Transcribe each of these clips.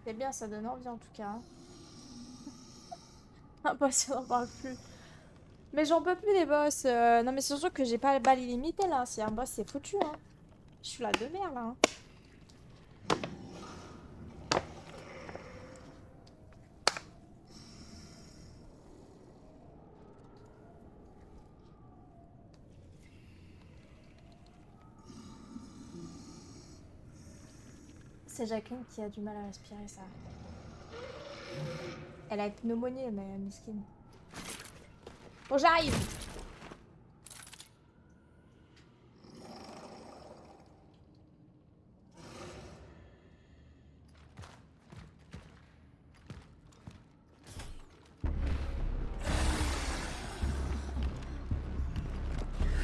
C'est bien, ça donne envie en tout cas. Hein. Un boss, on en parle plus. Mais j'en peux plus des boss. Non mais c'est surtout que j'ai pas le balle illimité là. Si un boss c'est foutu. Hein. Je suis la de merde là. Hein. C'est Jacqueline qui a du mal à respirer ça. Elle a une pneumonie mais mesquine. Bon j'arrive.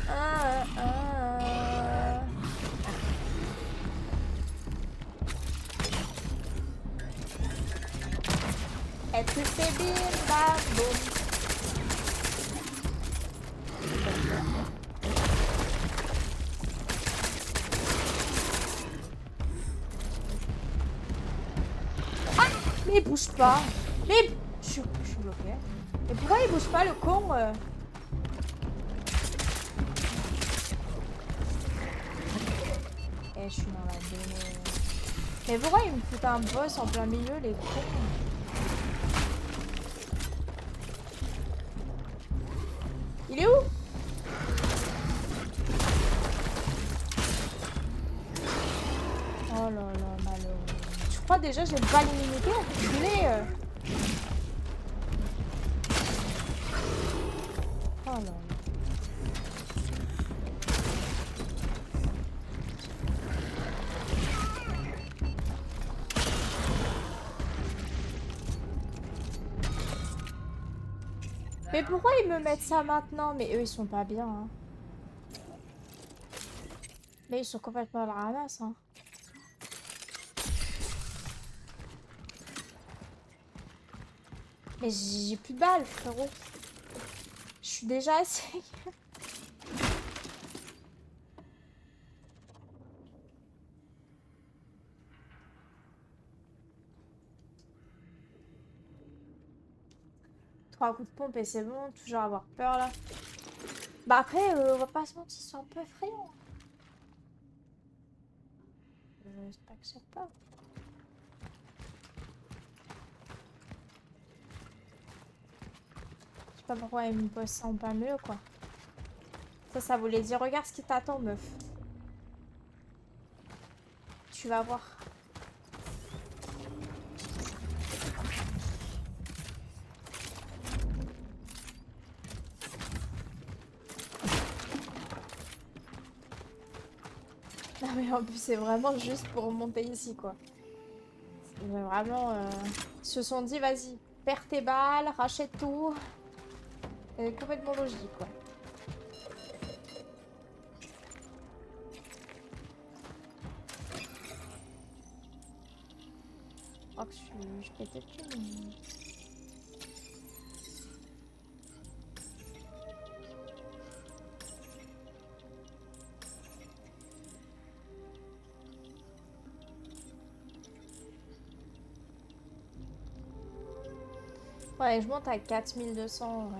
Ah, ah, ah. Et tu fais bim bam boum. Mais il bouge pas. Mais je suis bloquée. Mais pourquoi il bouge pas le con Eh, je suis dans la donnée. Mais pourquoi il me fout un boss en plein milieu, les cons? Il est où? Oh là là, malheureux. Je crois déjà j'ai pas l'immunité à enculé. Oh là là. Mais pourquoi ils me mettent ça maintenant? Mais eux ils sont pas bien. Hein. Mais ils sont complètement à la ramasse. Hein. Mais j'ai plus de balles, frérot. Je suis déjà assez. 3 coups de pompe et c'est bon, toujours avoir peur là. Bah après, on va pas se mentir, ils sont un peu effrayants. J'espère que c'est pas. Je sais pas pourquoi ils me posent ça en plein milieu quoi. Ça voulait dire regarde ce qui t'attend meuf. Tu vas voir. Non mais en plus c'est vraiment juste pour monter ici quoi. Mais vraiment, ils se sont dit vas-y, perds tes balles, rachète tout. Complètement logique quoi. Oh que je pétais tout. Ouais, je monte à 4200, ouais.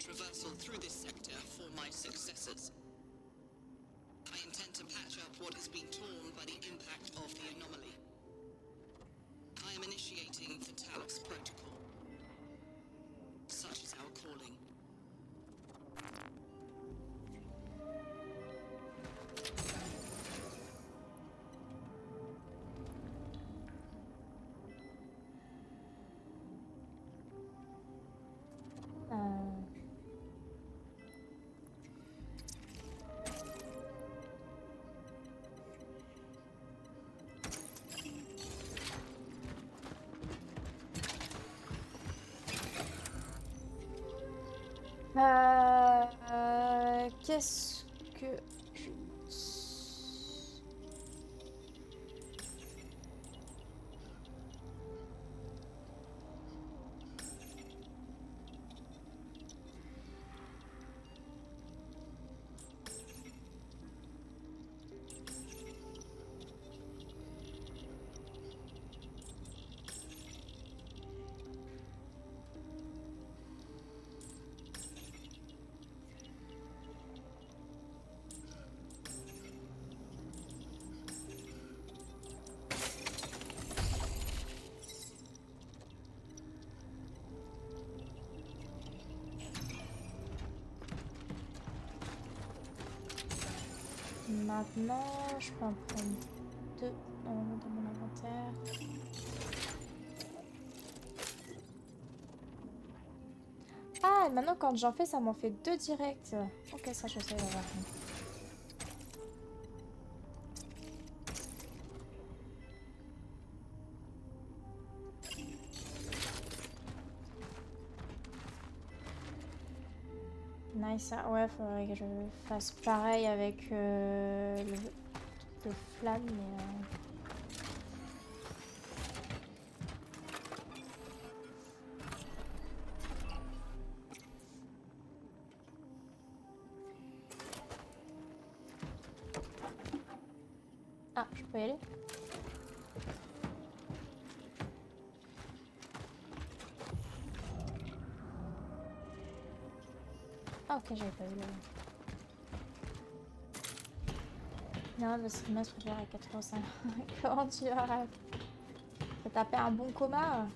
traversal through this sector for my successors. I intend to patch up what has been torn by the impact of the anomaly. I am initiating the Talos Protocol. Such is our calling. Qu'est-ce que... Maintenant, je peux en prendre deux dans mon inventaire. Ah, et maintenant quand j'en fais, ça m'en fait deux directs. Ok, ça je sais d'avoir. Nice, ah ouais, faudrait que je fasse pareil avec le flamme, mais... Ah, je peux y aller? Ah ok, j'avais pas vu le... Non, le streamer se préfère à 85. Comment tu vas? T'as tapé un bon coma?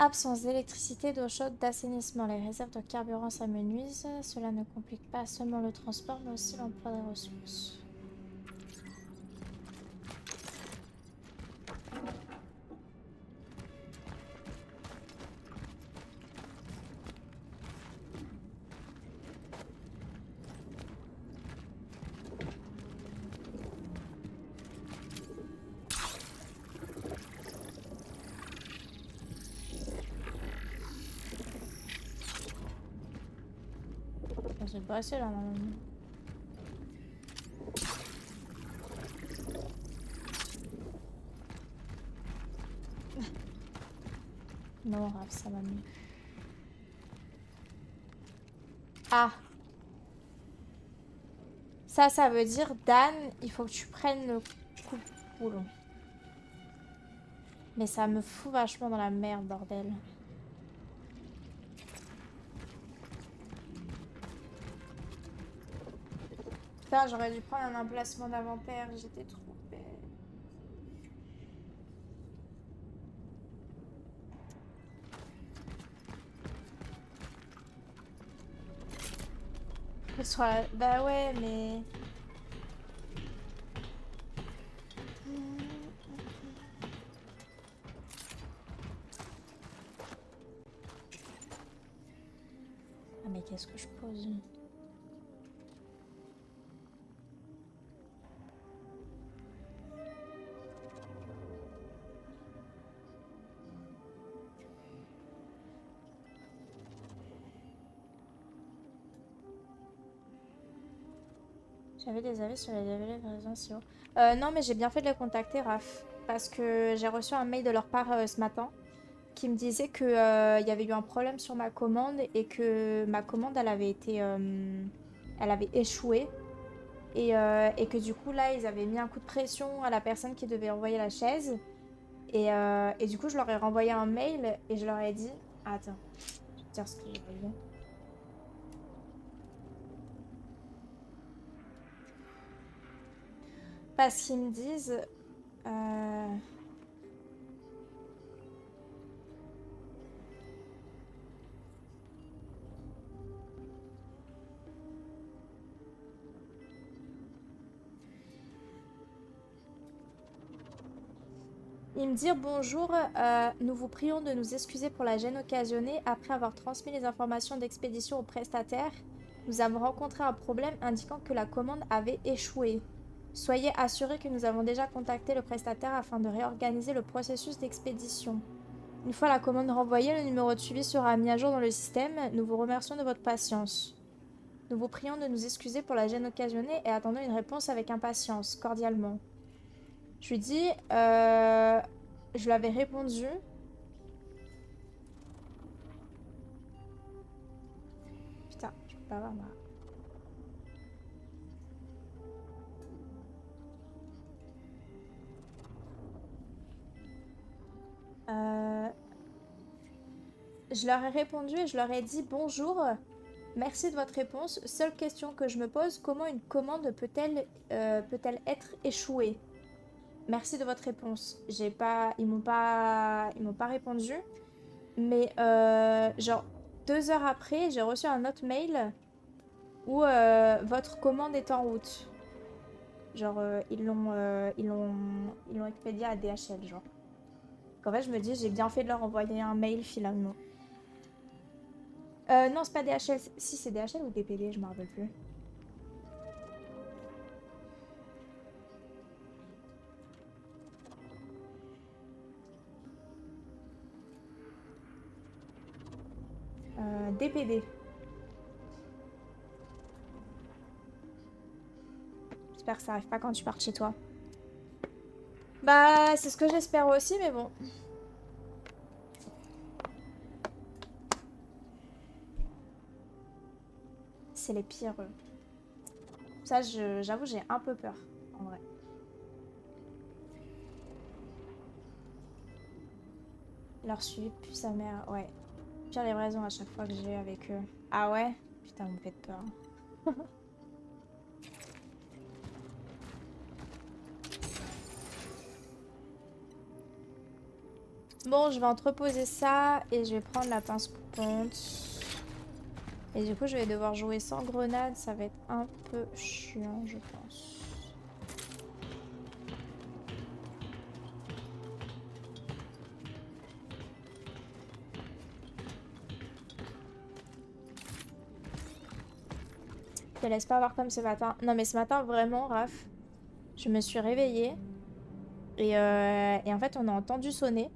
Absence d'électricité, d'eau chaude, d'assainissement. Les réserves de carburant s'amenuisent. Cela ne complique pas seulement le transport, mais aussi l'emploi des ressources. C'est pas assez là, normalement. Non, Raph, ça va mieux. Ah! Ça veut dire, Dan, il faut que tu prennes le coupe-boulon. Mais ça me fout vachement dans la merde, bordel. Putain, j'aurais dû prendre un emplacement d'inventaire, j'étais trop bête. Bah ouais, mais... Ah mais qu'est-ce que je pose? J'avais des avis sur les livraisons si haut. Non, mais j'ai bien fait de les contacter, Raph. Parce que j'ai reçu un mail de leur part ce matin. qui me disait que il y avait eu un problème sur ma commande et que ma commande elle avait échoué et que du coup là ils avaient mis un coup de pression à la personne qui devait envoyer la chaise et du coup je leur ai renvoyé un mail et je leur ai dit attends, je vais te dire ce que j'ai dit. Parce qu'ils me disent euh, ils me disent bonjour, nous vous prions de nous excuser pour la gêne occasionnée après avoir transmis les informations d'expédition au prestataire. Nous avons rencontré un problème indiquant que la commande avait échoué. Soyez assurés que nous avons déjà contacté le prestataire afin de réorganiser le processus d'expédition. Une fois la commande renvoyée, le numéro de suivi sera mis à jour dans le système. Nous vous remercions de votre patience. Nous vous prions de nous excuser pour la gêne occasionnée et attendons une réponse avec impatience, cordialement. Je lui dis, je lui avais répondu. Putain, je peux pas avoir ma... Je leur ai répondu et je leur ai dit bonjour, merci de votre réponse. Seule question que je me pose, comment une commande peut-elle être échouée? Merci de votre réponse. Ils m'ont pas répondu. Mais genre 2 heures après, j'ai reçu un autre mail où votre commande est en route. Genre ils l'ont expédié à DHL genre. Donc en fait, je me dis j'ai bien fait de leur envoyer un mail finalement. Non, c'est pas DHL. Si c'est DHL ou DPD, je me rappelle plus. DPD. J'espère que ça arrive pas quand tu pars de chez toi. Bah, c'est ce que j'espère aussi, mais bon. C'est les pires. Ça, j'avoue, j'ai un peu peur, en vrai. Leur suivi pue sa mère, ouais. Pire livraison à chaque fois que j'ai avec eux. Ah ouais? Putain, vous me faites peur. Bon, je vais entreposer ça et je vais prendre la pince coupante. Et du coup, je vais devoir jouer sans grenade. Ça va être un peu chiant, je pense. Je te laisse pas voir comme ce matin. Non, mais ce matin, vraiment, Raph, je me suis réveillée. Et en fait, on a entendu sonner.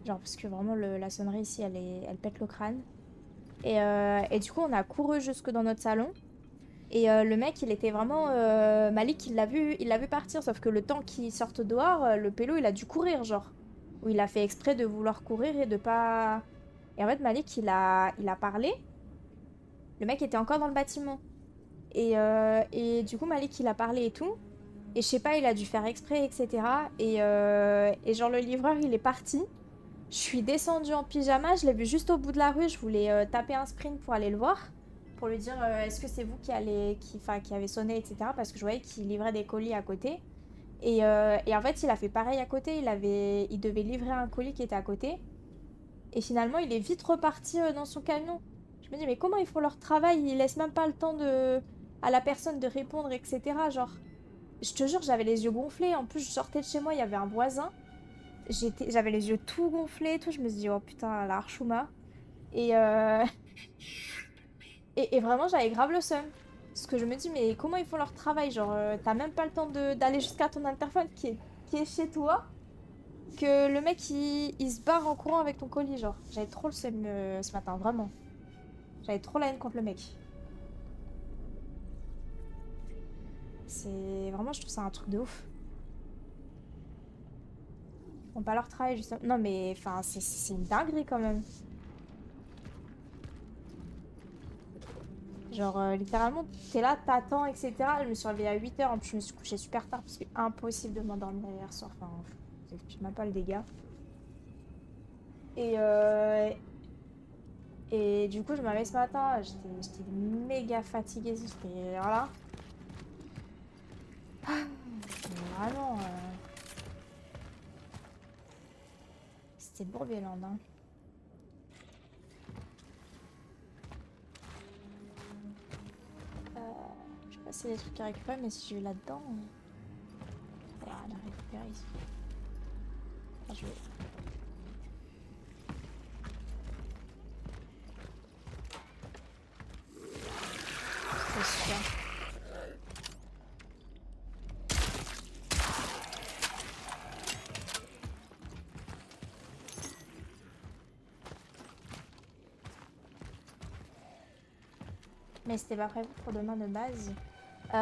Genre, parce que vraiment, la sonnerie ici, elle pète le crâne. Et du coup, on a couru jusque dans notre salon. Et le mec, il était vraiment... Malik, il l'a vu partir. Sauf que le temps qu'il sorte dehors, le pélo, il a dû courir, genre. Ou il a fait exprès de vouloir courir et de pas... Et en fait, Malik, il a parlé. Le mec était encore dans le bâtiment. Et du coup, Malik, il a parlé et tout. Et je sais pas, il a dû faire exprès, etc. Et genre, le livreur, il est parti. Je suis descendue en pyjama, je l'ai vu juste au bout de la rue. Je voulais taper un sprint pour aller le voir. Pour lui dire, est-ce que c'est vous qui avez sonné, etc. Parce que je voyais qu'il livrait des colis à côté. Et en fait, il a fait pareil à côté. Il devait livrer un colis qui était à côté. Et finalement, il est vite reparti dans son camion. Je me dis, mais comment ils font leur travail? Ils laissent même pas le temps à la personne de répondre, etc. Genre, je te jure, j'avais les yeux gonflés. En plus, je sortais de chez moi, il y avait un voisin. J'avais les yeux tout gonflés et tout. Je me suis dit, oh putain, la Arshuma. Et, euh, et vraiment, j'avais grave le seum. Parce que je me dis, mais comment ils font leur travail? Genre, t'as même pas le temps d'aller jusqu'à ton interphone qui est chez toi. Que le mec, il se barre en courant avec ton colis. Genre, j'avais trop le seum ce matin, vraiment. J'avais trop la haine contre le mec. C'est... Vraiment, je trouve ça un truc de ouf. font pas leur travail, justement. Non, mais enfin, c'est une dinguerie quand même. Genre, littéralement, t'es là, t'attends, etc. Je me suis réveillée à 8h. En plus, je me suis couchée super tard parce que impossible de m'endormir hier soir. Enfin, je même pas le dégât. Et, euh, et du coup, je me réveille ce matin. J'étais méga fatiguée. J'étais voilà. Mais vraiment, c'était Bourbier-Land, hein. Je sais pas s'il y a des trucs à récupérer, mais si je vais là-dedans, il y a rien à récupérer ici. Enfin, je vais... C'est sûr. Mais c'était pas prévu pour demain de base. Y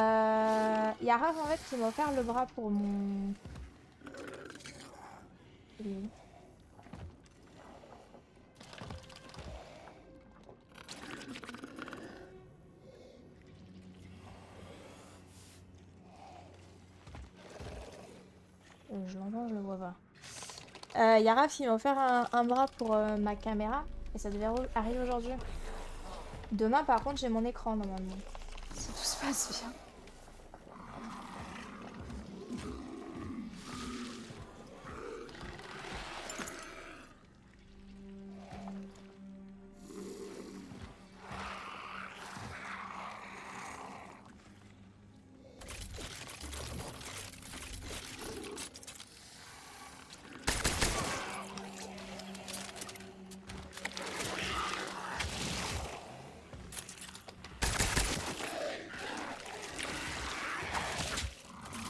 a Raph en fait qui m'a offert le bras pour mon... Il est où? Je l'entends, je le vois pas. Y a Raph qui m'a offert un bras pour ma caméra. Et ça devait arriver aujourd'hui. Demain par contre j'ai mon écran normalement. Si tout se passe bien.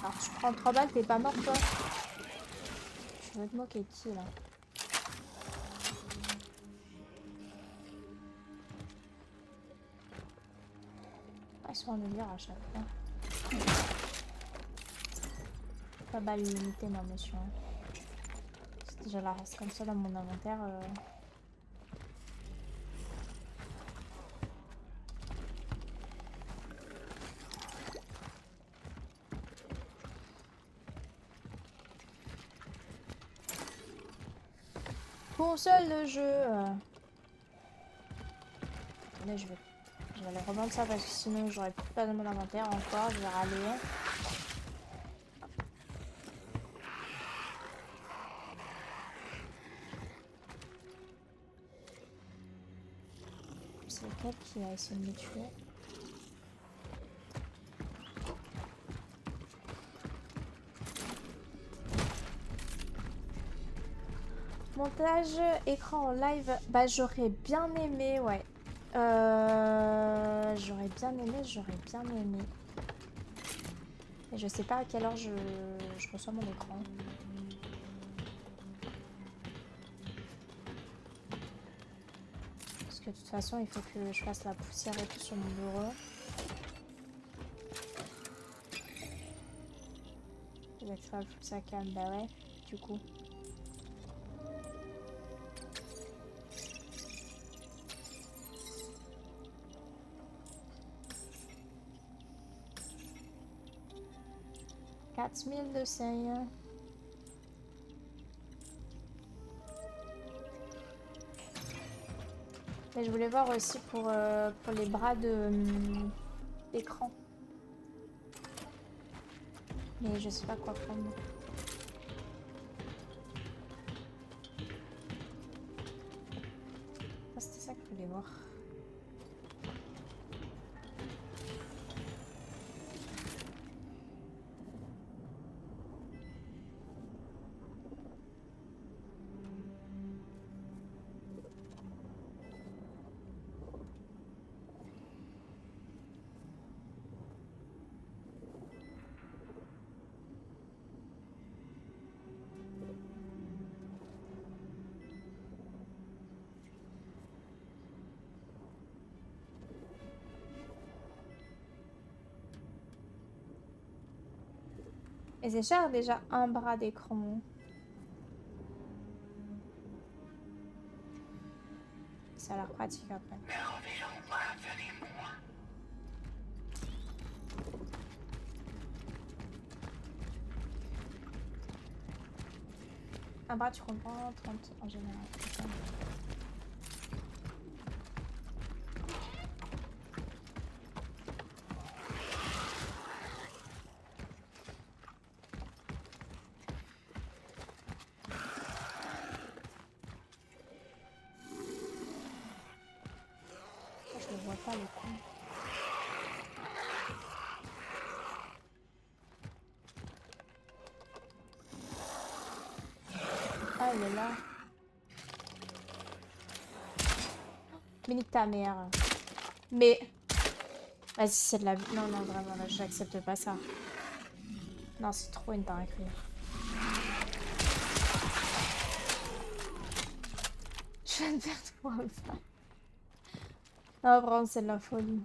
Alors tu prends 3 balles, t'es pas mort toi? Je veux te moquer de qui là? Ah, ils sont en délire à chaque fois. Pas balle limitée non monsieur, hein. Si déjà la reste comme ça dans mon inventaire. Console de jeu. Attendez, je vais aller revendre ça parce que sinon j'aurais plus pas de mon inventaire encore. Je vais râler. C'est lequel qui a essayé de me tuer? Montage écran en live. Bah j'aurais bien aimé, ouais. J'aurais bien aimé. Et je sais pas à quelle heure je reçois mon écran. Parce que de toute façon, il faut que je fasse la poussière et tout sur mon bureau. Faut que ça calme, bah ouais, du coup. $4000 de sérieux. Mais je voulais voir aussi pour les bras d'écran. Mais je sais pas quoi prendre. Ah, c'était ça que je voulais voir. Et c'est cher déjà un bras d'écran. Ça a l'air pratique après. Un bras, tu comprends, 30 en général. Okay. Je le vois pas le coup. Ah, il est là. Mais nique ta mère. Mais... Vas-y, c'est de la... Non, non, vraiment, là, j'accepte pas ça. Non, c'est trop une dinguerie. Je viens de faire trop ça. Non, vraiment, c'est de la folie.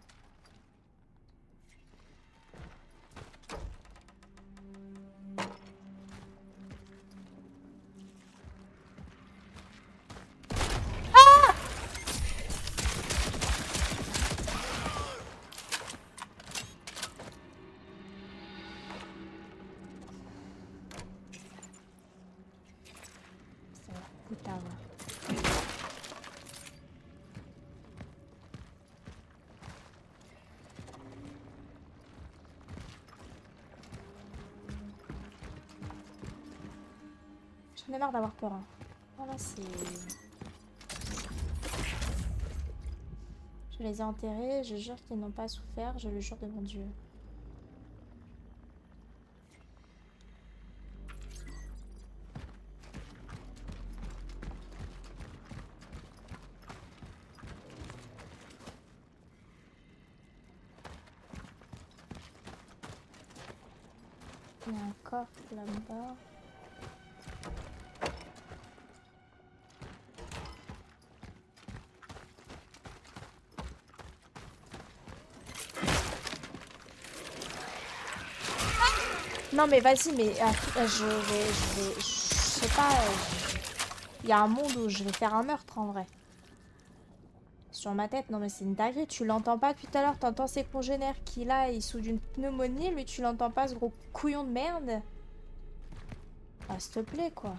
Putain, ouais. J'en ai marre d'avoir peur. Hein. Voilà, c'est... Je les ai enterrés, je jure qu'ils n'ont pas souffert, je le jure de mon Dieu. Il y a un coffre là-bas. Non mais vas-y, mais je sais pas. Il y a un monde où je vais faire un meurtre en vrai. Sur ma tête, non mais c'est une dinguerie. Tu l'entends pas depuis tout à l'heure, t'entends ses congénères qui là, ils souffrent d'une pneumonie, lui tu l'entends pas ce gros couillon de merde. Ah s'il te plaît quoi.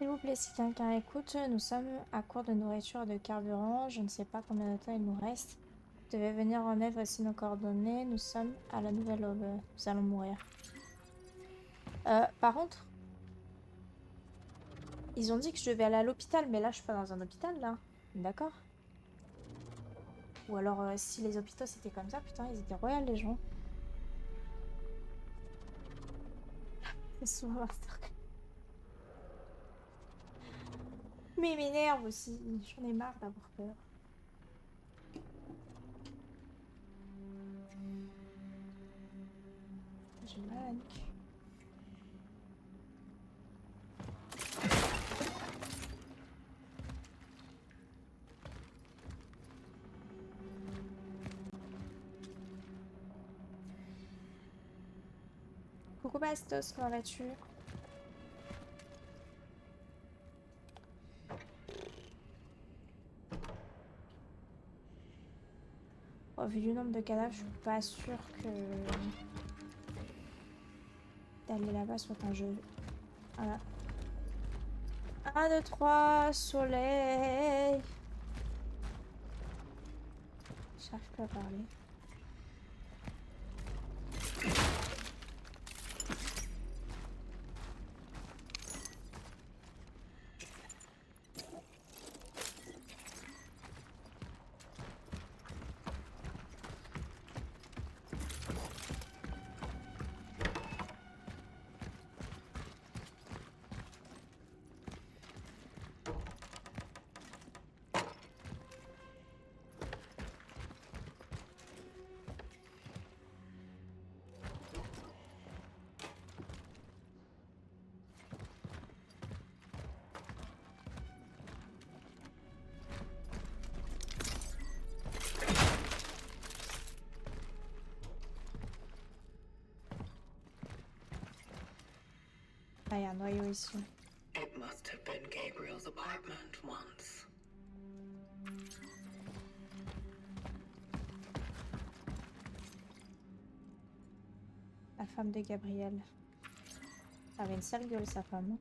S'il vous plaît, si quelqu'un écoute, nous sommes à court de nourriture et de carburant. Je ne sais pas combien de temps il nous reste. Vous devez venir remettre, voici nos coordonnées. Nous sommes à la nouvelle aube. Nous allons mourir. Par contre, ils ont dit que je devais aller à l'hôpital, mais là je suis pas dans un hôpital là. D'accord? Ou alors si les hôpitaux c'était comme ça, putain, ils étaient royaux les gens. C'est souvent Masterclass. Mais il m'énerve aussi, j'en ai marre d'avoir peur. J'ai mal à la nuque. Coucou Bastos, comment vas-tu? Au vu du nombre de cadavres, je suis pas sûre que d'aller là-bas soit un jeu. Voilà. 1, 2, 3, soleil. J'arrive pas à parler. Ah, il y a un noyau ici. It must have been Gabriel's apartment once. La femme de Gabriel. Ça avait une sale gueule, sa femme.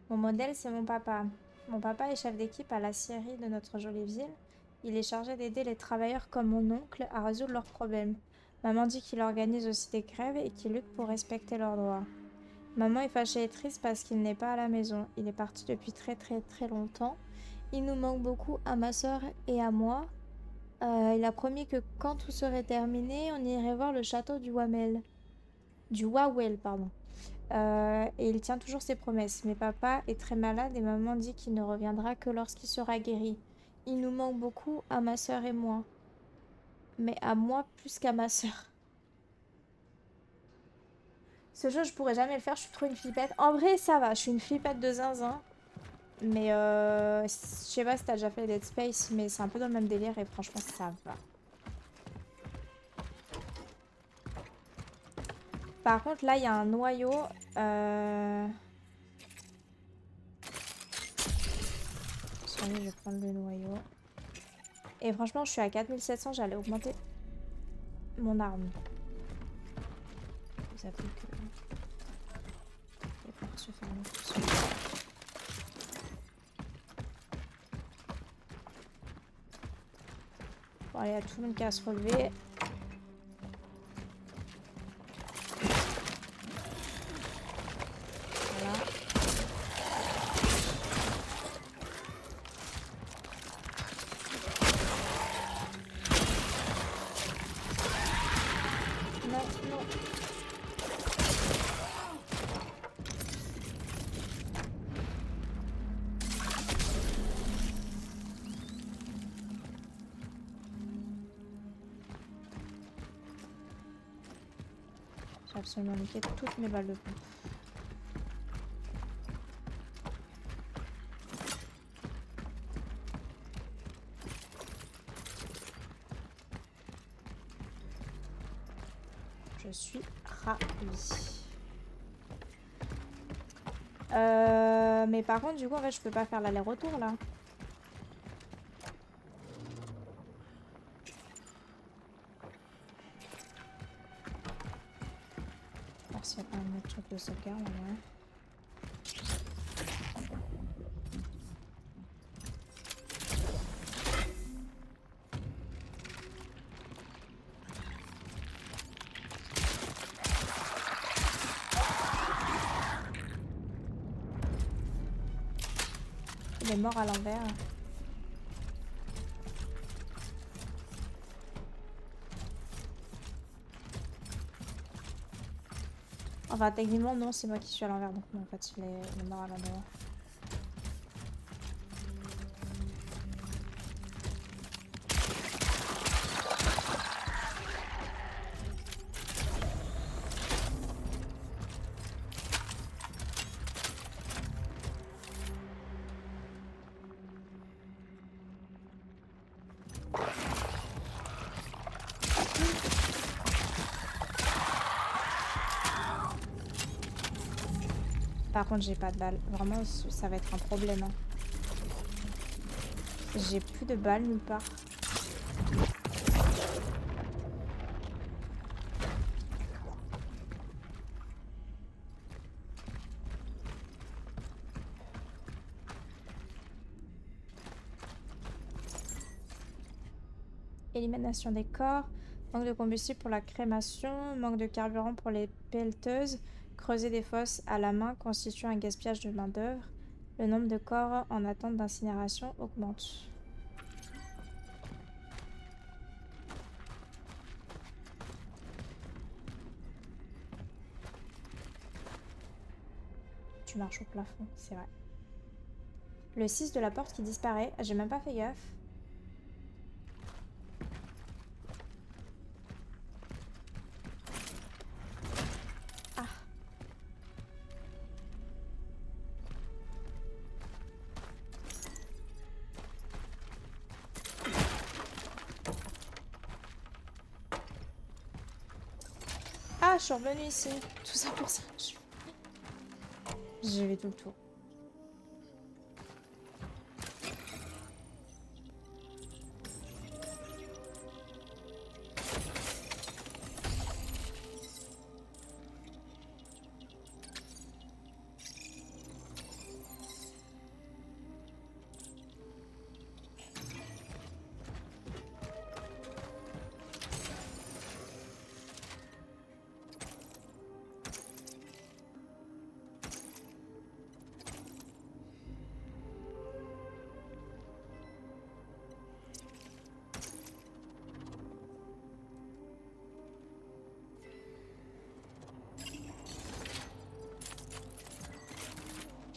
Mon modèle, c'est mon papa. Mon papa est chef d'équipe à la scierie de notre jolie ville. Il est chargé d'aider les travailleurs comme mon oncle à résoudre leurs problèmes. Maman dit qu'il organise aussi des grèves et qu'il lutte pour respecter leurs droits. Maman est fâchée et triste parce qu'il n'est pas à la maison. Il est parti depuis très longtemps. Il nous manque beaucoup à ma soeur et à moi. Il a promis que quand tout serait terminé, on irait voir le château du Wawel. Du Wawel, pardon. Et il tient toujours ses promesses. Mais papa est très malade et maman dit qu'il ne reviendra que lorsqu'il sera guéri. Il nous manque beaucoup à ma soeur et moi. Mais à moi plus qu'à ma soeur. Ce jeu, je pourrais jamais le faire, je suis trop une flippette. En vrai, ça va, je suis une flippette de zinzin. Mais je sais pas si t'as déjà fait Dead Space, mais c'est un peu dans le même délire et franchement, ça va. Par contre, là, il y a un noyau. Je vais prendre le noyau. Et franchement, je suis à 4700, j'allais augmenter mon arme. Vous savez que... Les portes se ferment tout seul. Bon, allez, il y a tout le monde qui a à se relever. Voilà. Non. J'ai absolument niqué toutes mes balles de pompe. Je suis ravie. Mais par contre, du coup, en fait, je peux pas faire l'aller-retour là. Alors, s'il n'y a pas un autre truc de sauvegarde, ouais. Il est mort à l'envers. Enfin, techniquement, non, c'est moi qui suis à l'envers. Donc, en fait, il est mort à l'envers. Par contre, j'ai pas de balles. Vraiment, ça va être un problème. Hein. J'ai plus de balles nulle part. Élimination des corps. Manque de combustible pour la crémation. Manque de carburant pour les pelleteuses. Creuser des fosses à la main constitue un gaspillage de main-d'œuvre. Le nombre de corps en attente d'incinération augmente. Tu marches au plafond, c'est vrai. Le 6 de la porte qui disparaît. J'ai même pas fait gaffe. Ah. Ah, je suis revenue ici. Tout ça pour ça. J'ai vais tout le tour.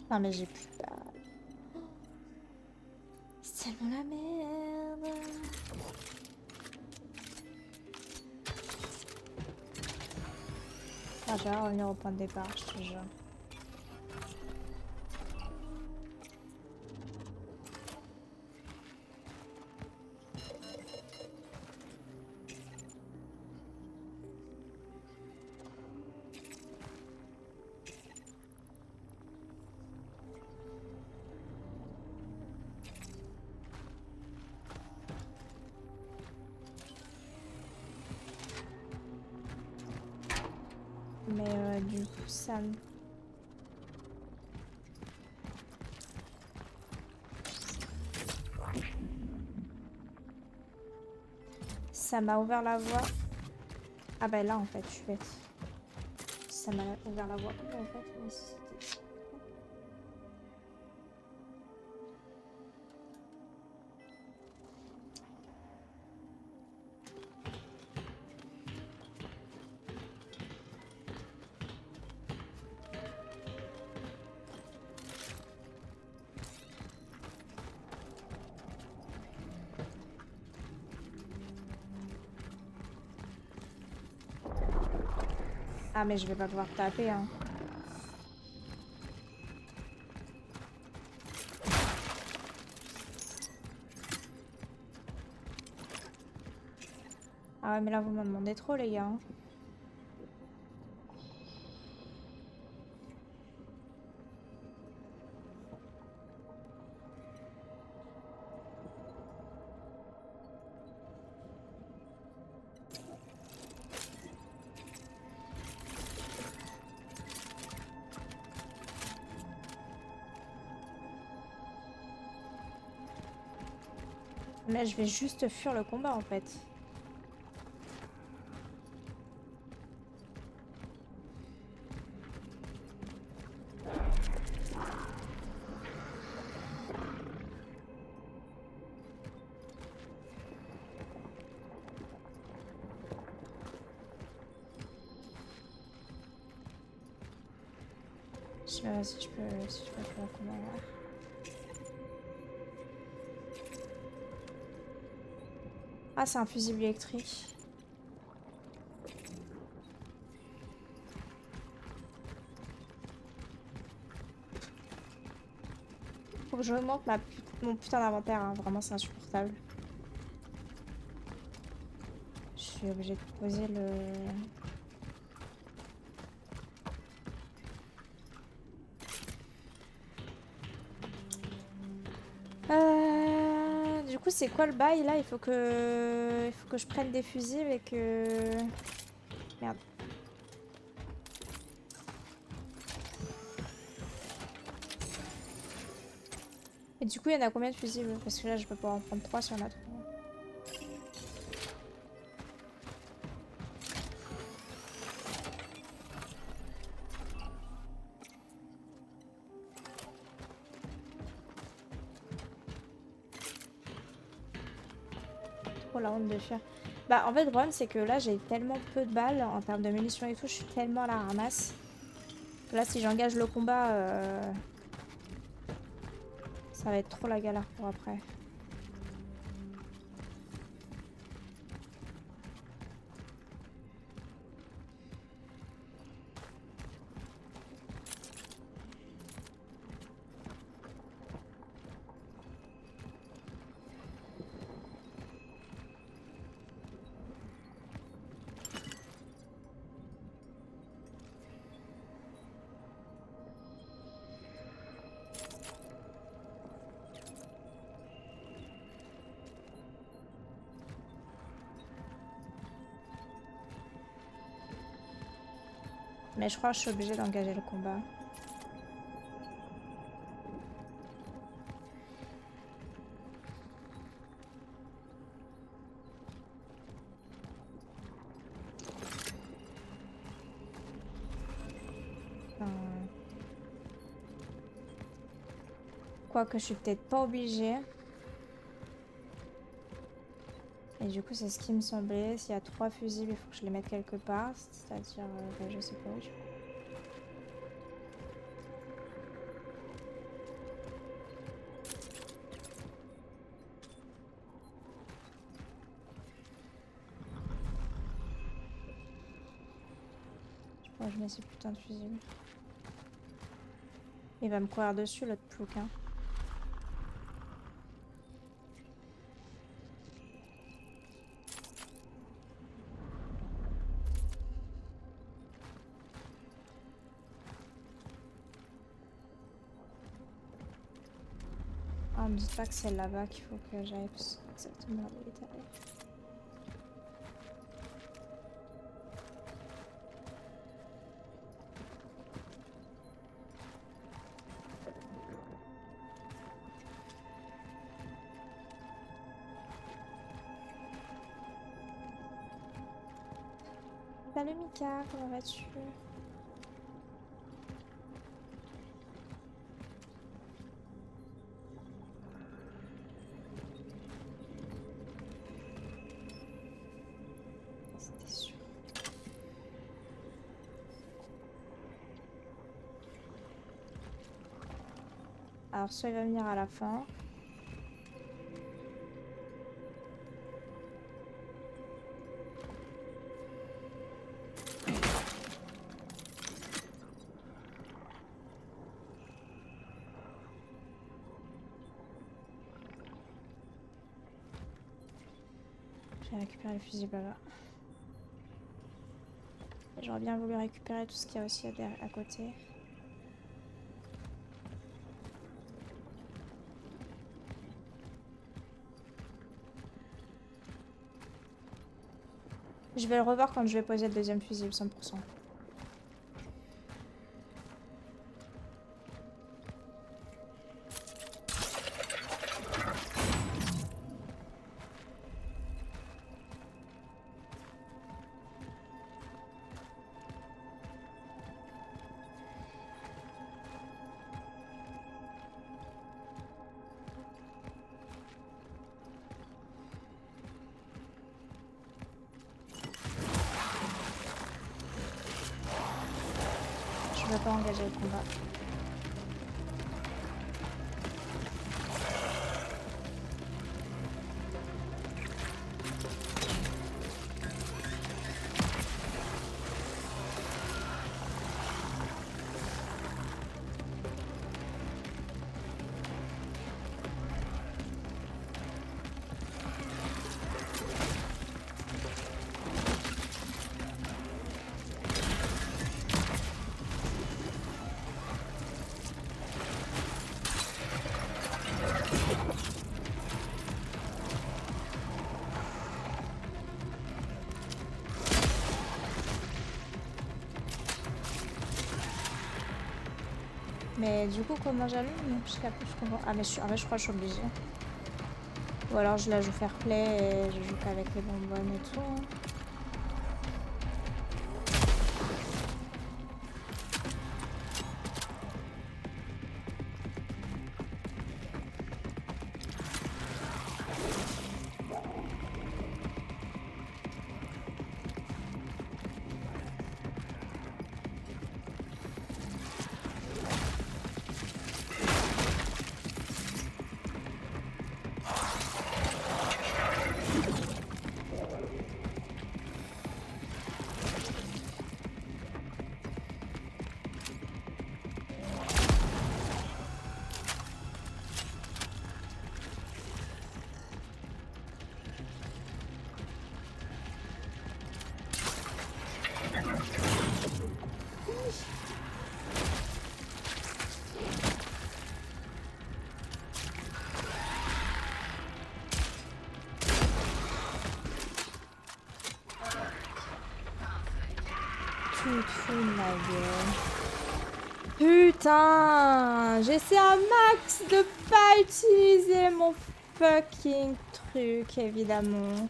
Non mais j'ai plus de balles. C'est tellement la merde. Ah, je vais revenir au point de départ, je te jure. Mais du coup, ça m'a ouvert la voie. Ah bah là en fait, je suis bête. Ça m'a ouvert la voie. En fait, mais c'était... Ah mais je vais pas pouvoir taper hein. Ah ouais mais là vous m'en demandez trop les gars. Hein. Mais je vais juste fuir le combat en fait. Je vais voir si je peux faire le combat là. Ah, c'est un fusible électrique. Faut que je remonte mon putain d'inventaire, hein. Vraiment c'est insupportable. Je suis obligée de poser le... coup, c'est quoi le bail là? Il faut que je prenne des fusibles et que... Merde. Et du coup, il y en a combien de fusibles? Parce que là, je peux pas en prendre 3 si on a 3. Trop la honte de faire. Bah, en fait, le problème, c'est que là, j'ai tellement peu de balles en termes de munitions et tout. Je suis tellement à la ramasse. Là, si j'engage le combat, ça va être trop la galère pour après. Mais je crois que je suis obligée d'engager le combat. Quoique je suis peut-être pas obligée. Et du coup, c'est ce qui me semblait. S'il y a 3 fusibles, il faut que je les mette quelque part. C'est-à-dire, bah, je sais pas où. Bon, je mets ces putains de fusibles. Il va me courir dessus, l'autre plouc, hein. Ah, me dites pas que c'est là-bas qu'il faut que j'aille exactement là où il est allé. Salut Mika, comment vas-tu? C'était sûr. Alors soit il va venir à la fin. Je vais récupérer le fusible là. J'aurais bien voulu récupérer tout ce qu'il y a aussi à côté. Je vais le revoir quand je vais poser le deuxième fusible, 100%. Je ne veux pas engager le combat. Mais du coup, comment j'allume? Jusqu'à plus, je comprends. Ah, mais en fait, je crois que je suis obligée. Ou alors je la joue fair play et je joue qu'avec les bonbonnes et tout. Hein. Tu te fous de ma gueule. Putain, j'essaie un max de pas utiliser mon fucking truc, évidemment.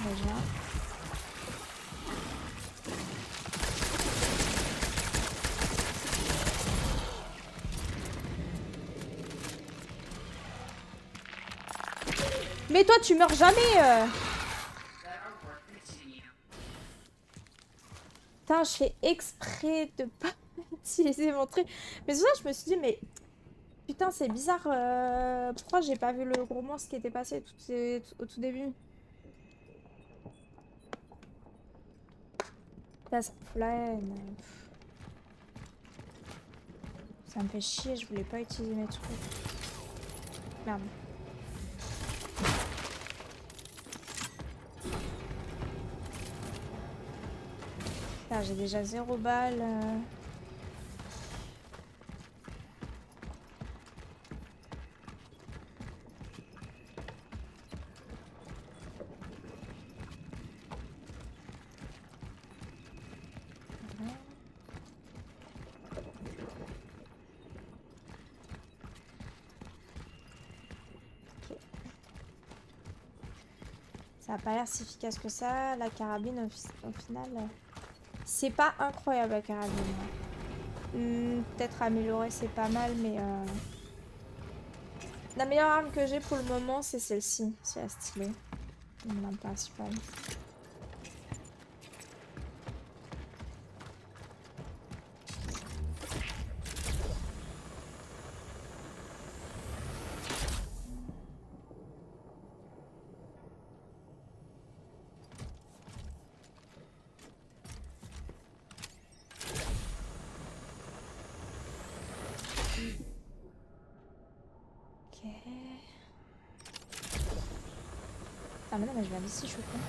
Déjà. Mais toi tu meurs jamais Putain, je fais exprès de pas utiliser mon truc. Mais c'est ça je me suis dit mais putain c'est bizarre pourquoi j'ai pas vu le gros monstre qui était passé au tout début. Putain, ça me flemme. Ça me fait chier, je voulais pas utiliser mes trucs. Merde. Putain, j'ai déjà 0 balles. Ça a pas l'air si efficace que ça. La carabine, au final, c'est pas incroyable la carabine. Peut-être améliorer, c'est pas mal, mais la meilleure arme que j'ai pour le moment, c'est celle-ci. C'est la stylée. Mon arme principale. Ah mais non, mais je viens d'ici, je suis con.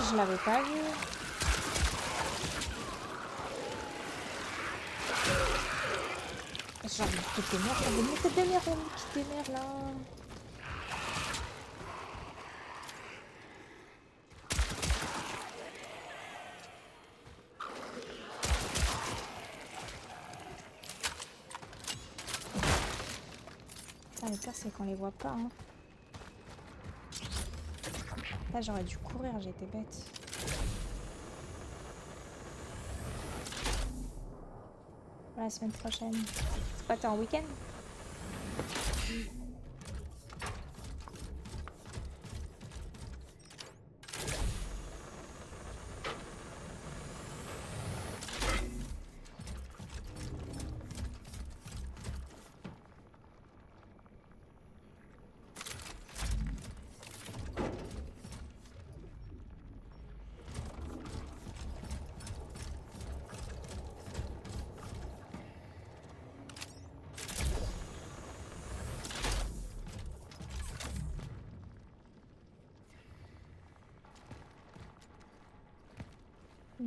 Je l'avais pas vu. J'ai envie de quitter merde, j'ai envie de quitter merde, j'ai envie de quitter merde là. Ah, le pire c'est qu'on les voit pas. Hein. Là j'aurais dû courir, j'ai été bête. La semaine prochaine. C'est pas t'es en week-end?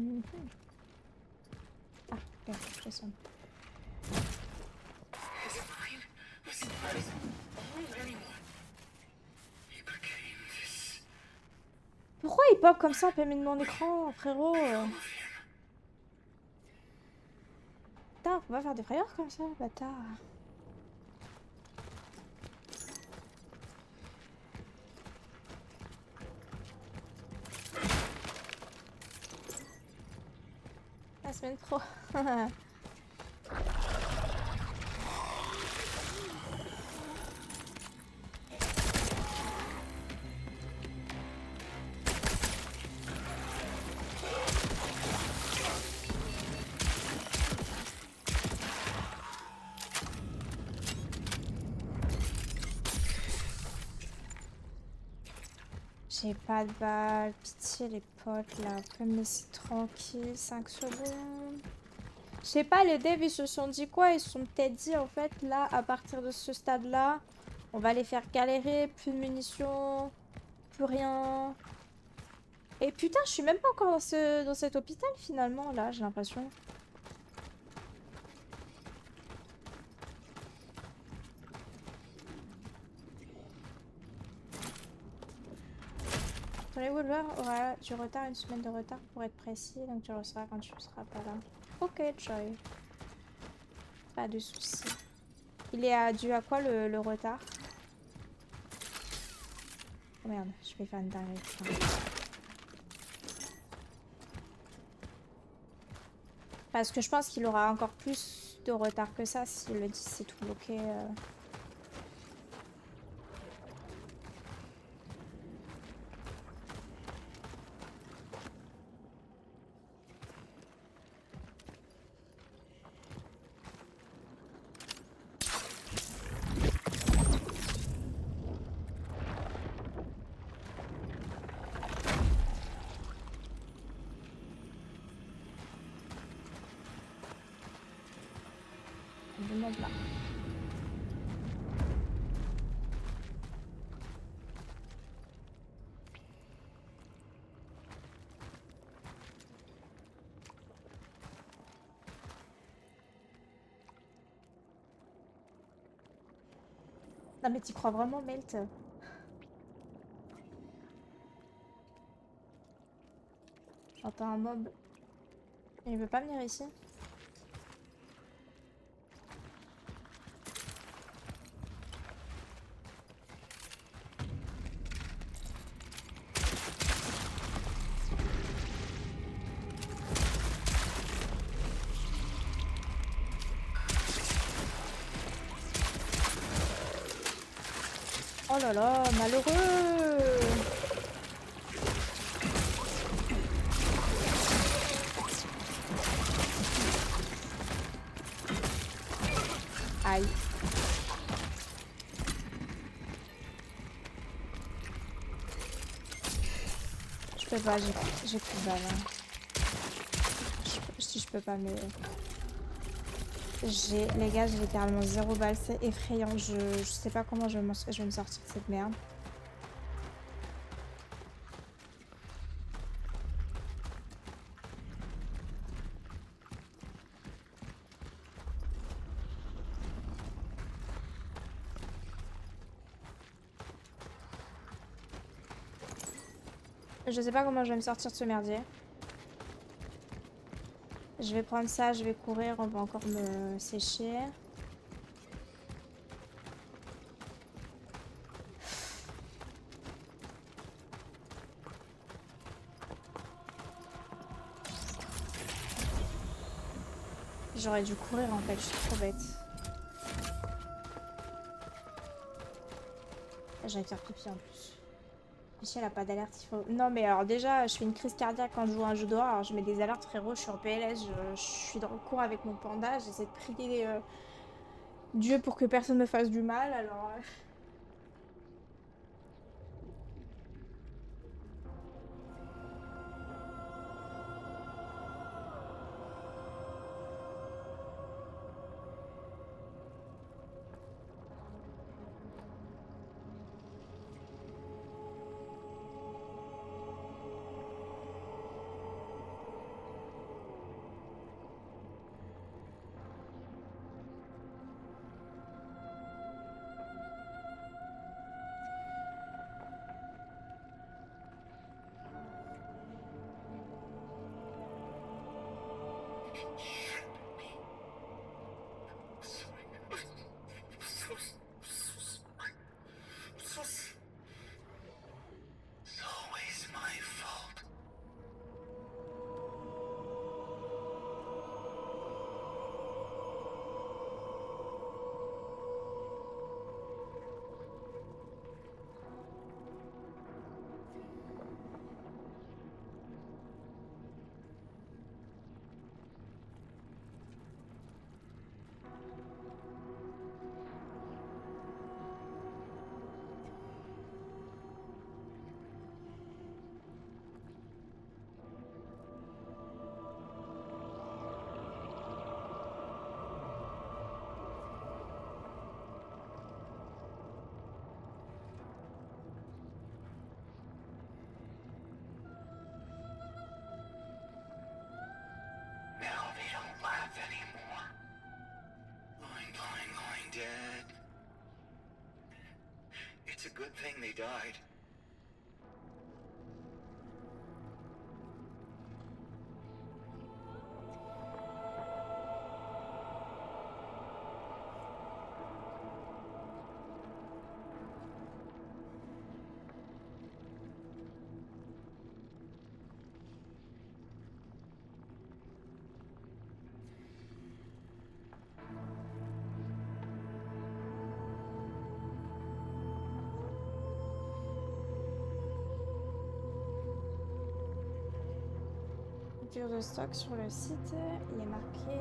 Mhm. Ah, ok, je sonne. Pourquoi il pop comme ça en plein milieu de mon écran, frérot? Putain, faut pas faire des frayeurs comme ça, bâtard. La semaine pro. J'ai pas de balles, pitié les potes là, vous pouvez me laisser tranquille 5 secondes. Je sais pas, les devs ils se sont dit quoi? Ils se sont peut-être dit en fait là, à partir de ce stade là, on va les faire galérer, plus de munitions, plus rien. Et putain, je suis même pas encore dans cet hôpital finalement là, j'ai l'impression. Ton Wolver aura du retard, une semaine de retard pour être précis, donc tu le recevras quand tu seras pas là. Ok, Joy. Pas de soucis. Il est dû à quoi le retard? Oh merde, je vais faire une dinguerie. Putain. Parce que je pense qu'il aura encore plus de retard que ça si le 10 c'est tout bloqué. Du monde là. Non mais t'y crois vraiment, Melt? J'entends un mob. Il veut pas venir ici? Oh là là, malheureux! Aïe. Je peux pas, j'ai plus de balles. Hein. Je peux pas, mais... Les gars, j'ai littéralement 0 balles, c'est effrayant. Je sais pas comment je vais me sortir de cette merde. Je sais pas comment je vais me sortir de ce merdier. Je vais prendre ça, je vais courir, on va encore me sécher. J'aurais dû courir en fait, je suis trop bête. J'allais faire pipi en plus. Michel a pas d'alerte, il faut... Non mais alors déjà, je fais une crise cardiaque quand je joue à un jeu d'horreur, alors je mets des alertes frérot, je suis en PLS, je suis dans le cours avec mon panda, j'essaie de prier Dieu pour que personne me fasse du mal, alors... It's always my fault. Now they don't laugh anymore. Lying, dead. It's a good thing they died. Rupture de stock sur le site, il est marqué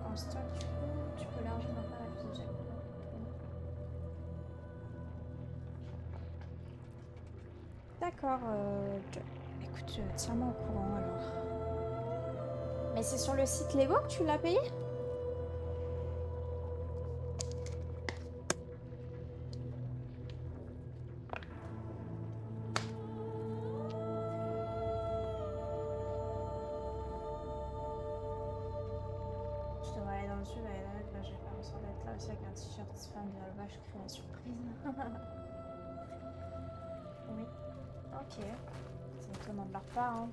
en stock, tu peux largement pas la fiche. D'accord, écoute, tiens-moi au courant alors. Mais c'est sur le site Lego que tu l'as payé? Je devrais aller dans le sud, aller là, j'ai pas l'impression d'être là aussi avec un t-shirt fan de la vache, crée la surprise. Oui, ok. C'est étonnant de leur part, hein.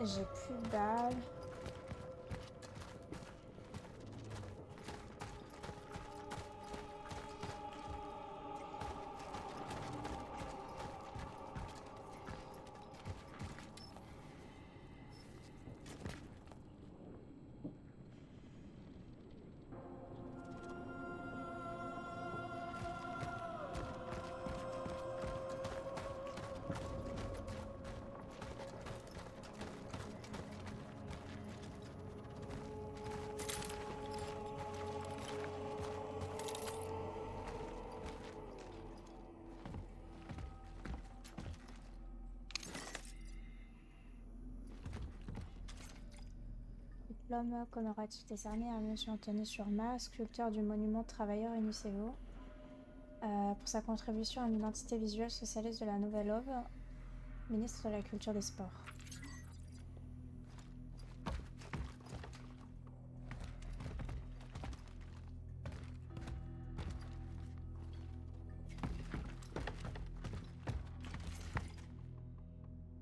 J'ai plus de balles. L'homme commémoratif décerné à M. Anthony Surma, sculpteur du monument travailleur Unicelo, pour sa contribution à une identité visuelle socialiste de la Nouvelle Œuvre, ministre de la Culture des Sports.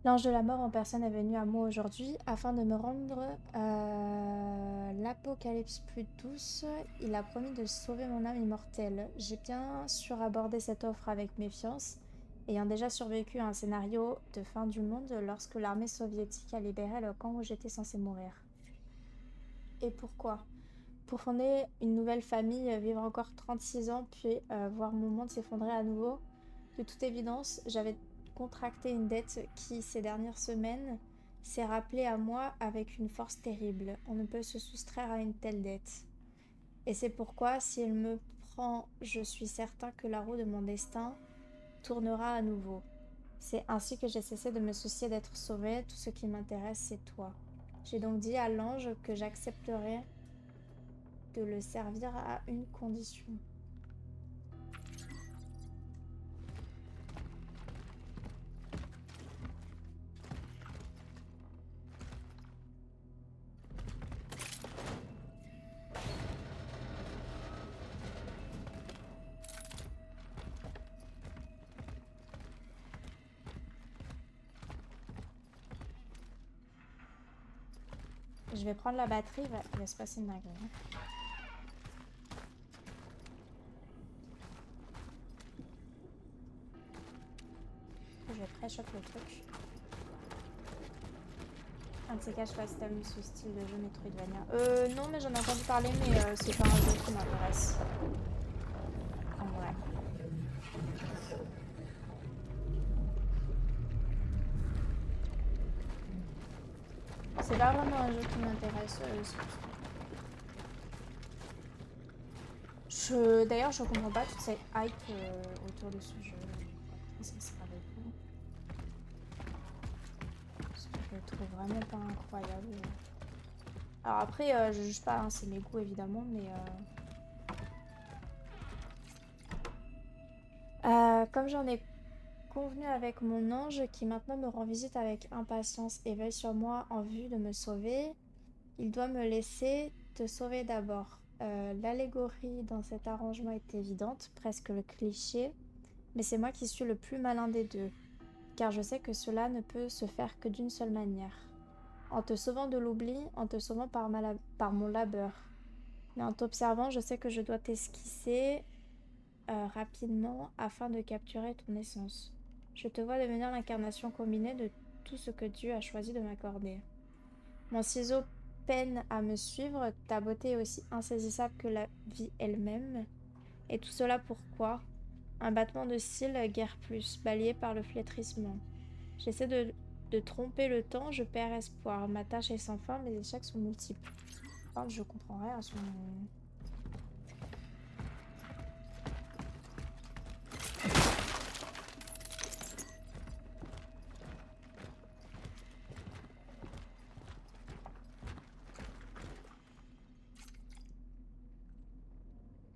L'ange de la mort en personne est venu à moi aujourd'hui afin de me rendre l'apocalypse plus douce. Il a promis de sauver mon âme immortelle. J'ai bien sûr abordé cette offre avec méfiance, ayant déjà survécu à un scénario de fin du monde lorsque l'armée soviétique a libéré le camp où j'étais censé mourir. Et pourquoi? Pour fonder une nouvelle famille, vivre encore 36 ans, puis voir mon monde s'effondrer à nouveau. De toute évidence, j'avais contracté une dette qui, ces dernières semaines, s'est rappelée à moi avec une force terrible. On ne peut se soustraire à une telle dette. Et c'est pourquoi, si elle me prend, je suis certain que la roue de mon destin tournera à nouveau. C'est ainsi que j'ai cessé de me soucier d'être sauvée. Tout ce qui m'intéresse, c'est toi. J'ai donc dit à l'ange que j'accepterais de le servir à une condition. Je vais prendre la batterie, il va se passer une dinguerie. Je vais pré-shop le truc. Un de ces cas, je sais pas si t'aimes ce style de jeu Metroidvania. Non, mais j'en ai entendu parler, mais c'est pas un jeu qui m'intéresse. En vrai. C'est pas vraiment un jeu qui m'intéresse. D'ailleurs, je comprends pas toute cette hype autour de ce jeu. Ça sera avec vous. Parce que je le trouve vraiment pas incroyable. Alors après, je juge pas, hein, c'est mes goûts évidemment, mais comme j'en ai convenu avec mon ange qui maintenant me rend visite avec impatience et veille sur moi en vue de me sauver, il doit me laisser te sauver d'abord. L'allégorie dans cet arrangement est évidente, presque le cliché, mais c'est moi qui suis le plus malin des deux, car je sais que cela ne peut se faire que d'une seule manière. En te sauvant de l'oubli, en te sauvant par mon labeur. Mais en t'observant, je sais que je dois t'esquisser rapidement afin de capturer ton essence. Je te vois devenir l'incarnation combinée de tout ce que Dieu a choisi de m'accorder. Mon ciseau peine à me suivre, ta beauté est aussi insaisissable que la vie elle-même. Et tout cela pourquoi? Un battement de cils, guère plus, balayé par le flétrissement. J'essaie de tromper le temps, je perds espoir. Ma tâche est sans fin, mes échecs sont multiples. Enfin, je comprends rien à son...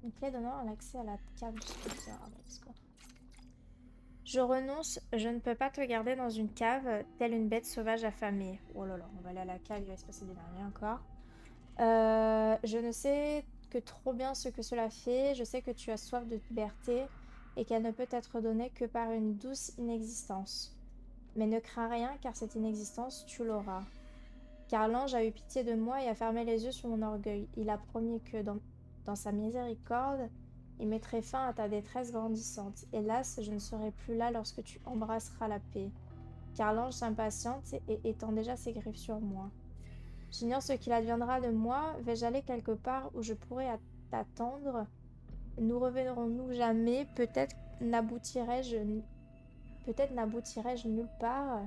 Une clé donnant l'accès à la cave du sculpteur. Ah, let's go. Je renonce, je ne peux pas te garder dans une cave, telle une bête sauvage affamée. Oh là là, on va aller à la cave, il va se passer des dingueries encore. Je ne sais que trop bien ce que cela fait. Je sais que tu as soif de liberté et qu'elle ne peut être donnée que par une douce inexistence. Mais ne crains rien, car cette inexistence, tu l'auras. Car l'ange a eu pitié de moi et a fermé les yeux sur mon orgueil. Il a promis que dans sa miséricorde, il mettrait fin à ta détresse grandissante. Hélas, je ne serai plus là lorsque tu embrasseras la paix. Car l'ange s'impatiente et étend déjà ses griffes sur moi. J'ignore ce qu'il adviendra de moi. Vais-je aller quelque part où je pourrais t'attendre? Nous reviendrons-nous jamais? Peut-être n'aboutirai-je nulle part.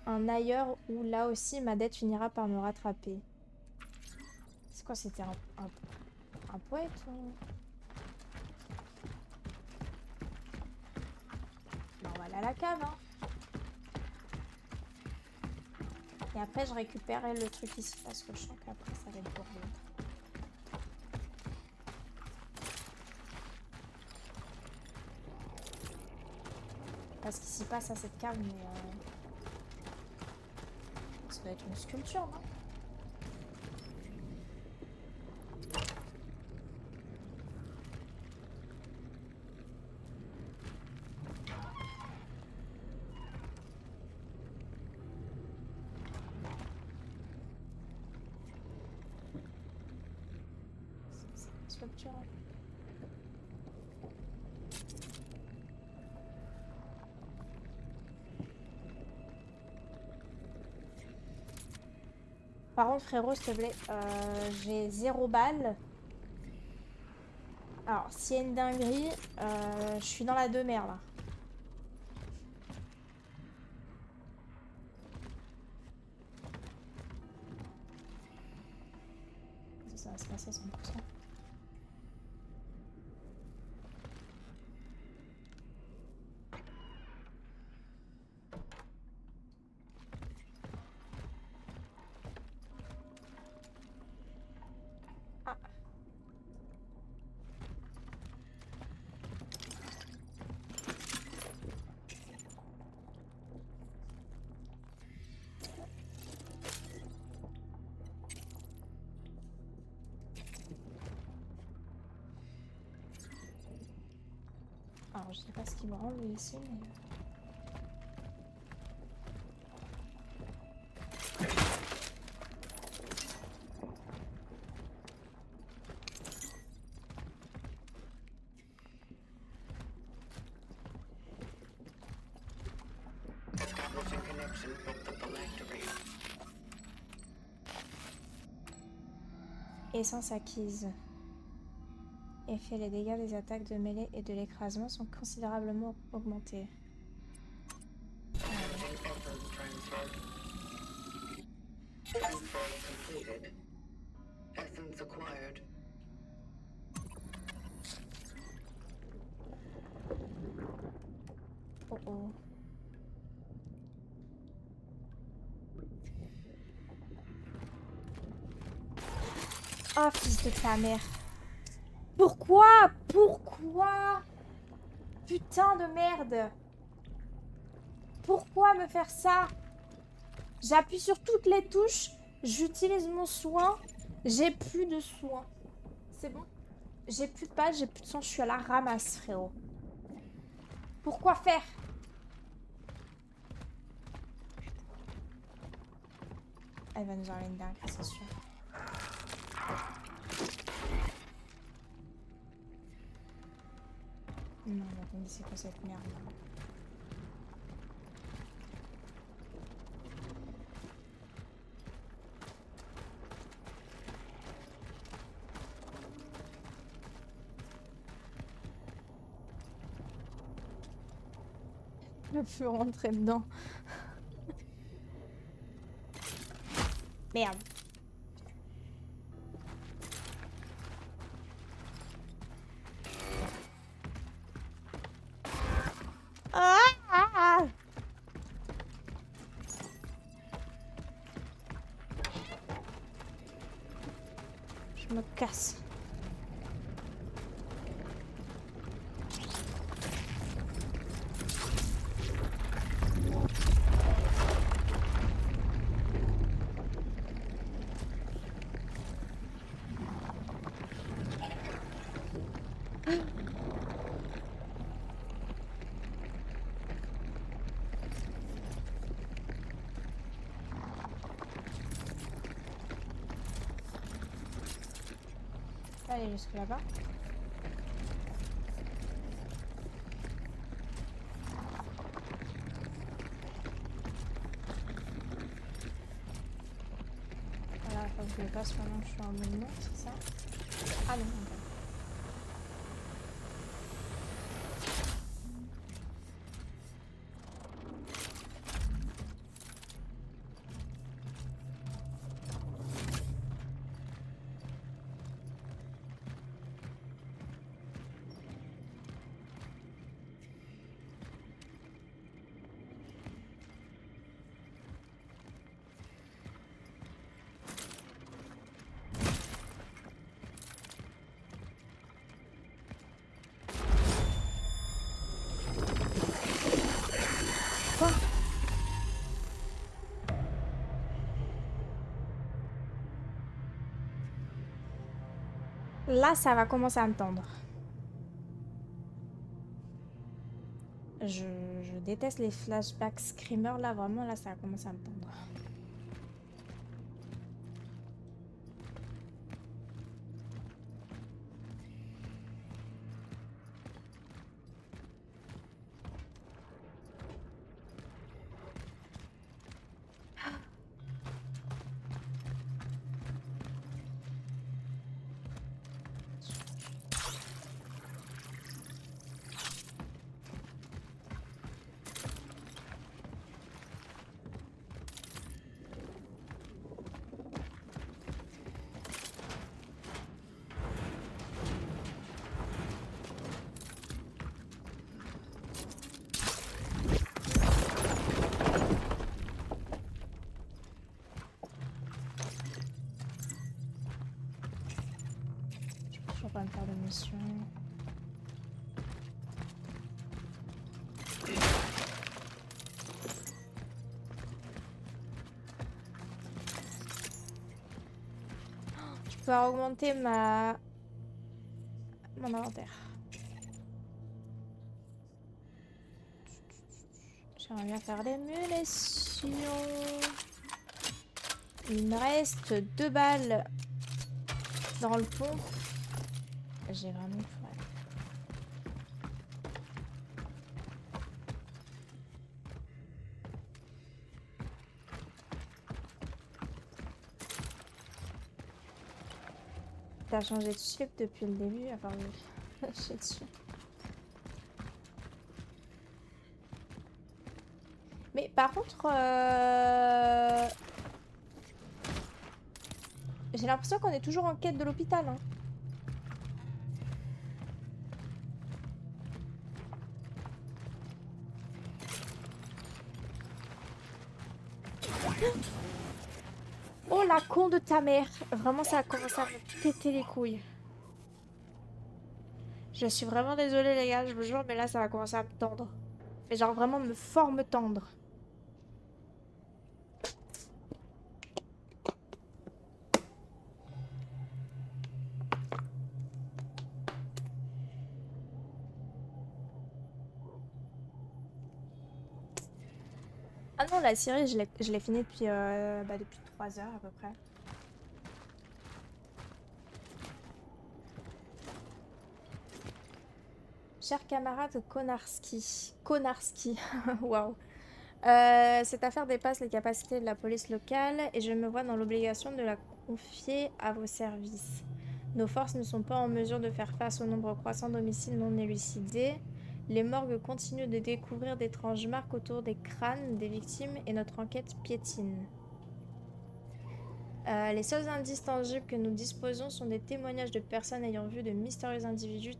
Un ailleurs où là aussi ma dette finira par me rattraper. C'est quoi, c'était un poète ou... Bon, on va aller à la cave, hein. Et après, je récupérerai le truc ici parce que je sens qu'après, ça va être bordel. Parce qu'il s'y passe à cette cave, mais... ça doit être une sculpture, non? Sculpture. Par contre, frérot, s'il te plaît, j'ai 0 balles. Alors, s'il y a une dinguerie, je suis dans la demeure là. Ça va se passer 100%. Alors je sais pas ce qu'il me rend lui ici, mais... Establishing connection with the phylactery. Essence acquise. Effet, les dégâts des attaques de mêlée et de l'écrasement sont considérablement augmentés. Essence transfer. Transfer completed. Essence acquired. Oh oh. Oh, fils de ta mère. Pourquoi? Pourquoi? Putain de merde. Pourquoi me faire ça? J'appuie sur toutes les touches. J'utilise mon soin. J'ai plus de soin. C'est bon? J'ai plus de pages, j'ai plus de sang. Je suis à la ramasse, frérot. Pourquoi faire? Elle va nous enlever une dingue, c'est sûr. Non, mais attendez, c'est quoi cette merde là? Je ne peux plus rentrer dedans. Merde. Ah! Je me casse. Allez, jusque là-bas. Voilà, il faut que je le passe pendant que je suis en mouvement, c'est ça? Ah non, ok. Là, ça va commencer à me tendre. Je déteste les flashbacks screamers. Là, vraiment, là, ça va commencer à me tendre. Je vais pas me faire de mission. Je peux augmenter mon inventaire. On va faire des munitions. Il me reste 2 balles dans le pont. J'ai vraiment plus rien. T'as changé de slip depuis le début? Enfin, oui. J'ai dessus. Mais par contre, j'ai l'impression qu'on est toujours en quête de l'hôpital. Hein. Oh la con de ta mère! Vraiment, ça a commencé à me péter les couilles. Je suis vraiment désolée, les gars, je vous jure, mais là, ça va commencer à me tendre. Mais genre, vraiment, me fort me tendre. Ah non, la série, je l'ai finie depuis 3 heures à peu près. Cher camarade Konarski. Konarski, waouh. Cette affaire dépasse les capacités de la police locale et je me vois dans l'obligation de la confier à vos services. Nos forces ne sont pas en mesure de faire face au nombre croissant d'homicides non élucidés. Les morgues continuent de découvrir d'étranges marques autour des crânes des victimes et notre enquête piétine. Les seuls indices tangibles que nous disposons sont des témoignages de personnes ayant vu de mystérieux individus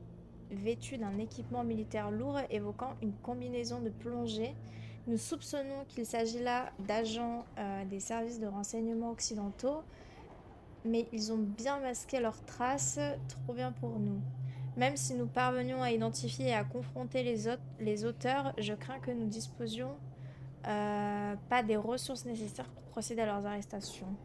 vêtus d'un équipement militaire lourd évoquant une combinaison de plongée. Nous soupçonnons qu'il s'agit là d'agents des services de renseignement occidentaux, mais ils ont bien masqué leurs traces, trop bien pour nous. Même si nous parvenions à identifier et à confronter les auteurs, je crains que nous disposions pas des ressources nécessaires pour procéder à leurs arrestations.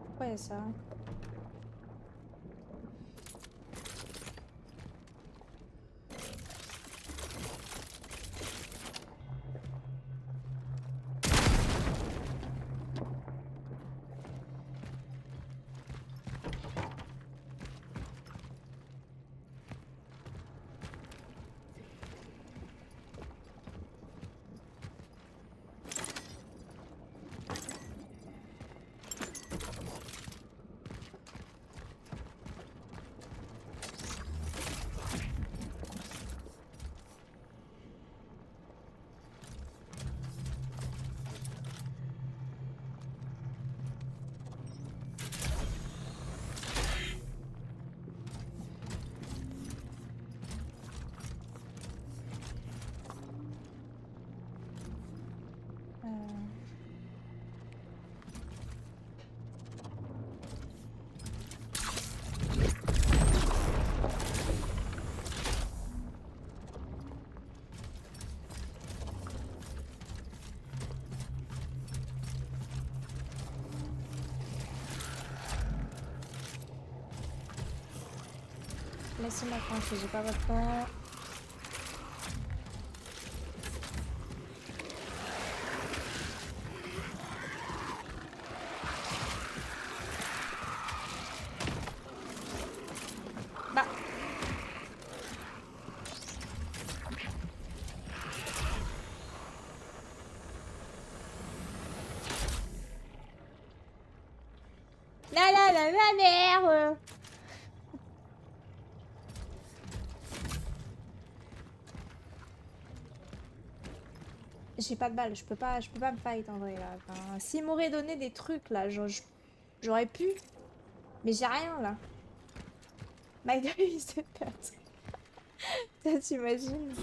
Pourquoi il y a ça? Laissez-moi tranquille, j'ai pas votre temps. Bah. La merde. J'ai pas de balles, je peux pas me fight en vrai là. Enfin, s'il m'aurait donné des trucs là, je J'aurais pu. Mais j'ai rien là. My God, il se perd. Ça, t'imagines?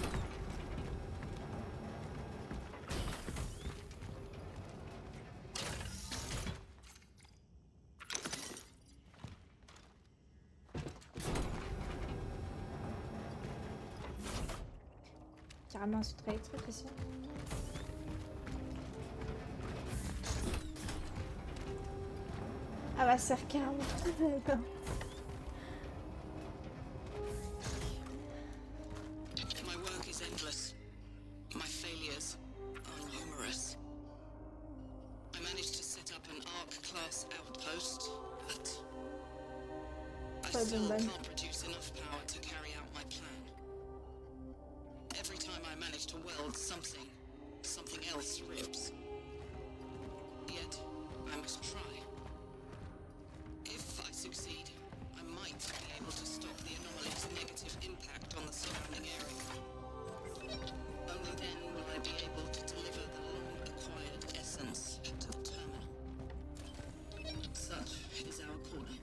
Carrément un soutre électrique ici. Ah bah, c'est carrément. My work is endless. My failures are numerous. I managed to set up an ARC-class outpost, but I Pas de still mal. can't produce enough power to carry out my plan. Every time I manage to weld something, something else rips. Yet, I must try. If I succeed, I might be able to stop the anomaly's negative impact on the surrounding area. Only then will I be able to deliver the long-acquired essence to the terminal. Such is our calling.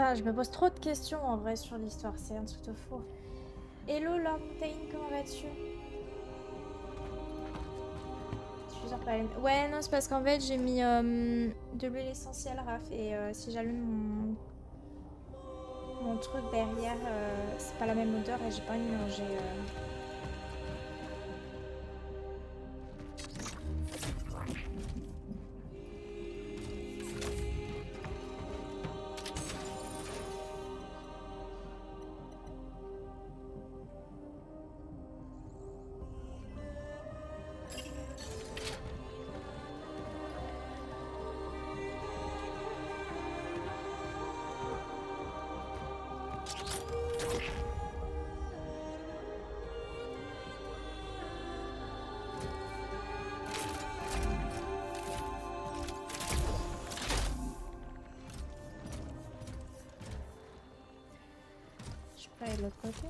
Ah, je me pose trop de questions en vrai sur l'histoire, c'est un truc de fou. Hello Lord Mountain, comment vas-tu? Diffuseur pas allumé. Ouais, non, c'est parce qu'en fait j'ai mis de l'huile essentielle, Raph, et si j'allume mon truc derrière, c'est pas la même odeur et j'ai pas envie de manger. Je peux aller de l'autre côté.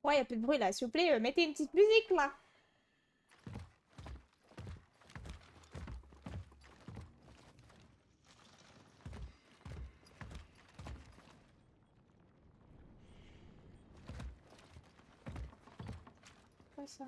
Ouais, y a plus de bruit là, s'il vous plaît, mettez une petite musique là. quoi ça?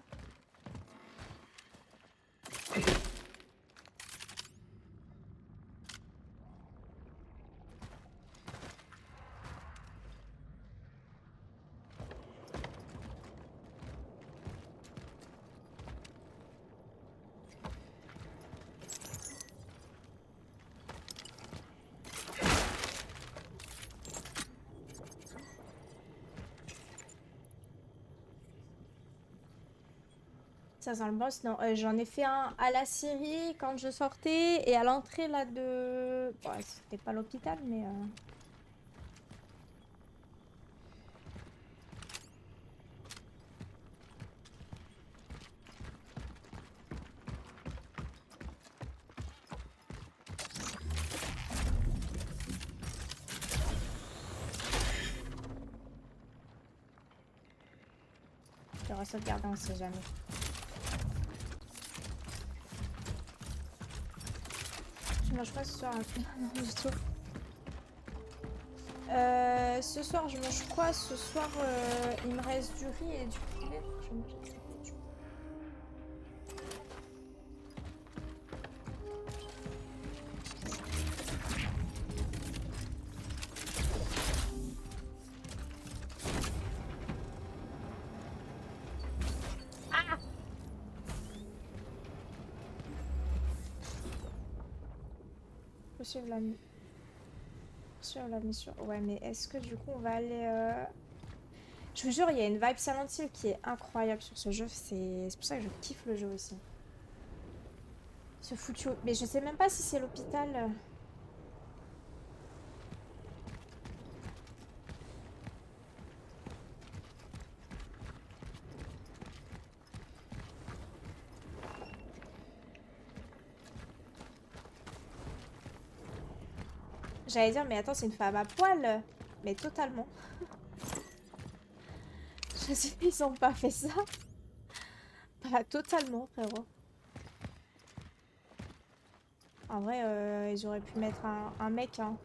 Ça sent le boss, non. J'en ai fait un à la Syrie quand je sortais et à l'entrée là de... Bon, c'était pas l'hôpital, mais... Je devrais sauvegarder, on sait jamais. Tu manges quoi ce soir? Non, du tout. Ce soir, je mange quoi? Ce soir, il me reste du riz et du poulet. Je vais manger du riz et du poulet. Faut suivre la... Sur la mission. Ouais, mais est-ce que du coup on va aller... Je vous jure, il y a une vibe Silent Hill qui est incroyable sur ce jeu. C'est pour ça que je kiffe le jeu aussi. Ce foutu... Mais je sais même pas si c'est l'hôpital. J'allais dire, mais attends, c'est une femme à poil. Mais totalement. Je sais qu'ils ont pas fait ça. Pas totalement, frérot. En vrai, ils auraient pu mettre un mec, hein.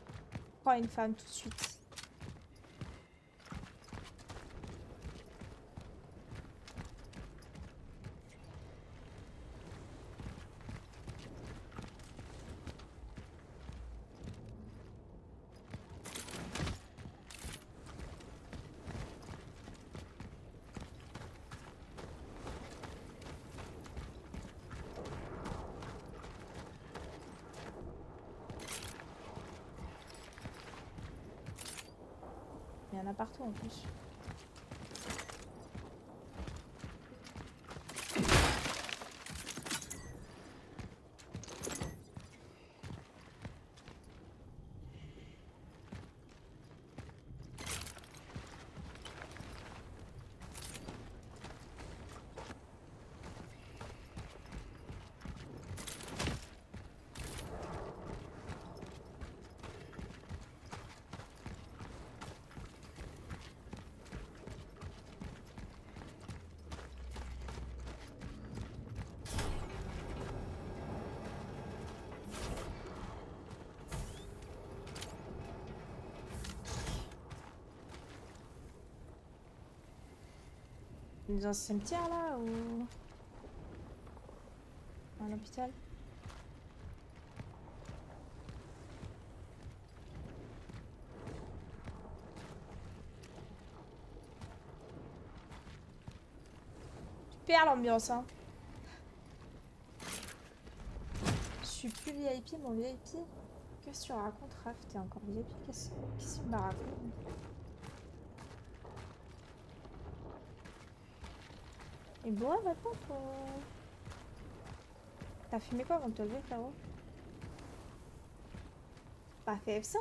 Pas une femme tout de suite. Il y en a partout en plus. Dans un cimetière là ou à l'hôpital? Super l'ambiance, hein. Je suis plus VIP, mon VIP. Qu'est-ce que tu racontes, Raph? T'es encore VIP? Qu'est-ce que tu m'as raconté? Et bon, maintenant, toi... T'as fumé quoi avant de te lever, frérot? Pas fait F5?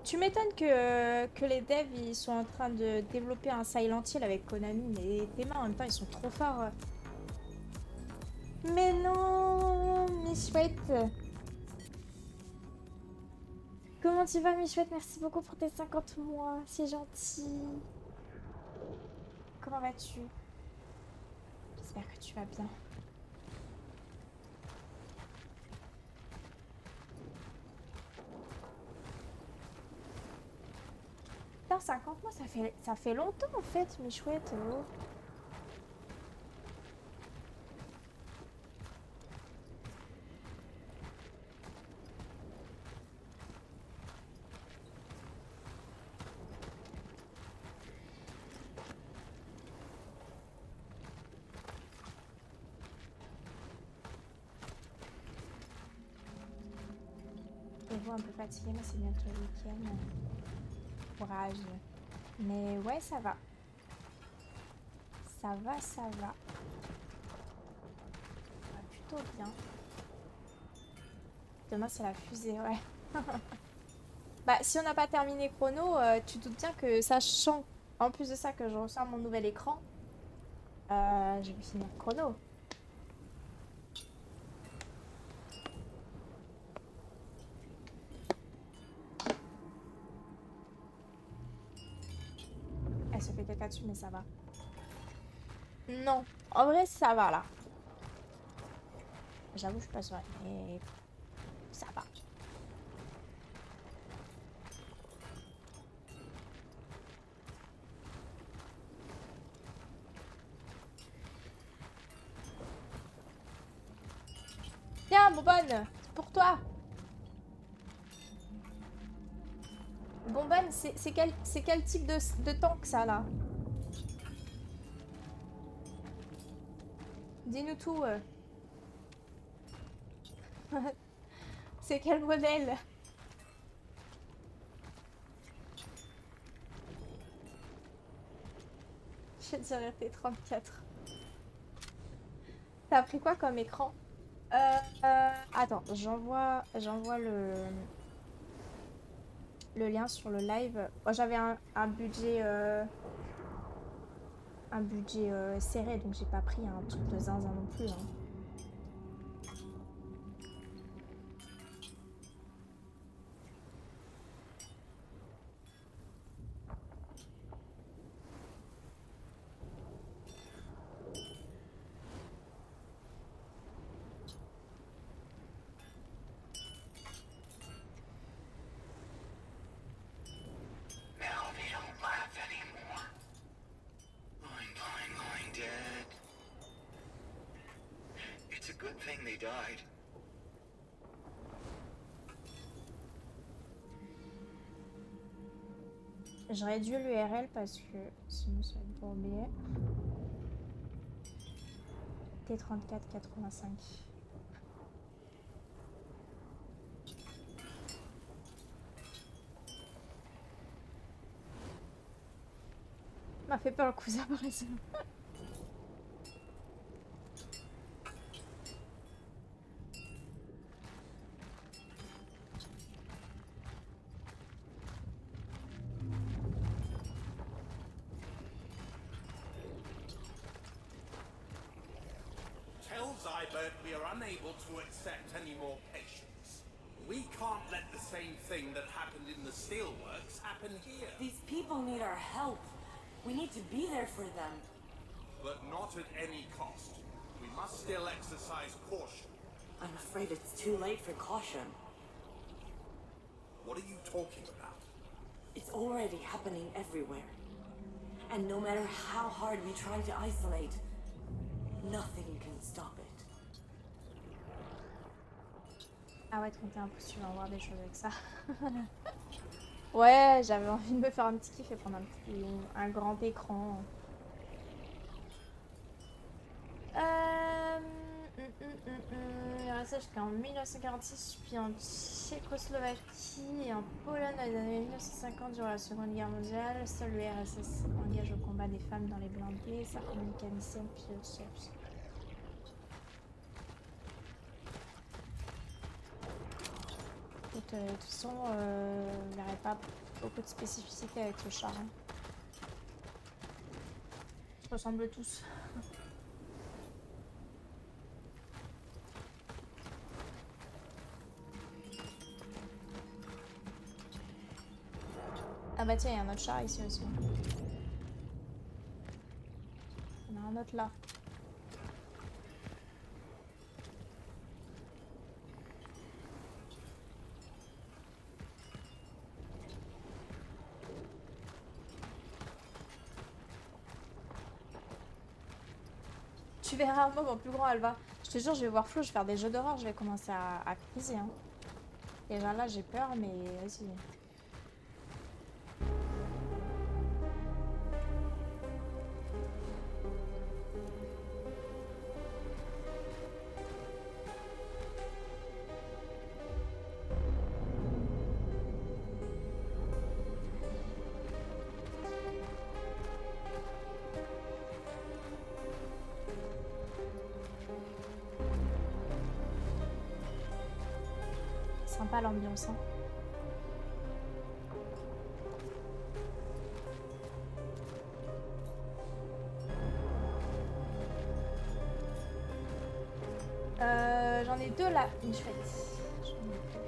Tu m'étonnes que les devs ils sont en train de développer un Silent Hill avec Konami, mais tes mains en même temps ils sont trop forts. Mais non, Michouette? Comment tu vas, Michouette? Merci beaucoup pour tes 50 mois. C'est gentil. Comment vas-tu? J'espère que tu vas bien. Putain, 50 mois, ça fait longtemps en fait, Michouette. Oh. Je me vois un peu fatiguée, mais c'est bientôt le week-end. Courage. Mais ouais, ça va. Ça va, ça va. Ça va plutôt bien. Demain, c'est la fusée, ouais. Bah, si on n'a pas terminé chrono, tu te doutes bien que sachant, en plus de ça, que je ressors mon nouvel écran, je vais finir chrono. Elle se fait caca dessus, mais ça va. Non, en vrai, ça va là. J'avoue, je suis pas sûre, mais ça va. Tiens, bonbonne, c'est pour toi. Bonbonne, c'est quel type de tank ça là? Dis-nous tout. C'est quel modèle? Je dirais T34. T'as pris quoi comme écran? Attends, j'envoie le lien sur le live. Moi, j'avais un budget serré, donc j'ai pas pris un truc de zinzin non plus. Hein. Now they don't laugh anymore. Going, dead. It's a good thing they died. Je réduis l'URL parce que sinon ça va être bourbier. T3485. M'a fait peur le cousin par exemple. Tell Zybert we are unable to accept any more patients. We can't let the same thing that happened in the steelworks happen here. These people need our help. We need to be there for them. But not at any cost. We must still exercise caution. I'm afraid it's too late for caution. What are you talking about? It's already happening everywhere. And no matter how hard we try to isolate, nothing can stop it. Ah ouais, 31 pouces, tu vas en voir des choses avec ça. Ouais, j'avais envie de me faire un petit kiff et prendre un grand écran. Il restait jusqu'en 1946, puis en Tchécoslovaquie et en Pologne dans les années 1950 durant la Seconde Guerre mondiale. Seul l'URSS engage au combat des femmes dans les blindés, certains mécaniciens puis chefs. De toute façon, il n'y aurait pas beaucoup de spécificité avec le char. Hein. Ils se ressemblent tous. Ah bah tiens, il y a un autre chat ici aussi. Il y en a un autre là. Tu verras un moment plus grand, Alva. Je te jure, je vais voir Flo, je vais faire des jeux d'horreur, je vais commencer à criser. Hein. Déjà là, j'ai peur, mais vas-y. Sympa l'ambiance. Hein. J'en ai deux là, une chouette. J'en ai deux.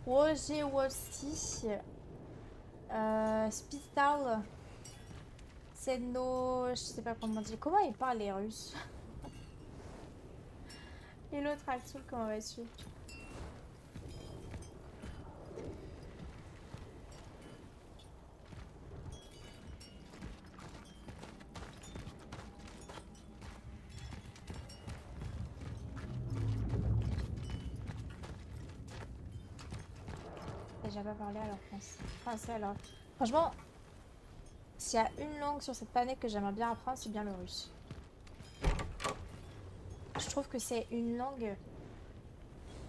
Roger Wolski, Spital, c'est nos... Je sais pas comment dire. Comment ils parlent les Russes? Et l'autre Axel, comment vas-tu? J'ai pas parlé alors français alors. Franchement, s'il y a une langue sur cette planète que j'aimerais bien apprendre, c'est bien le russe. Je trouve que c'est une langue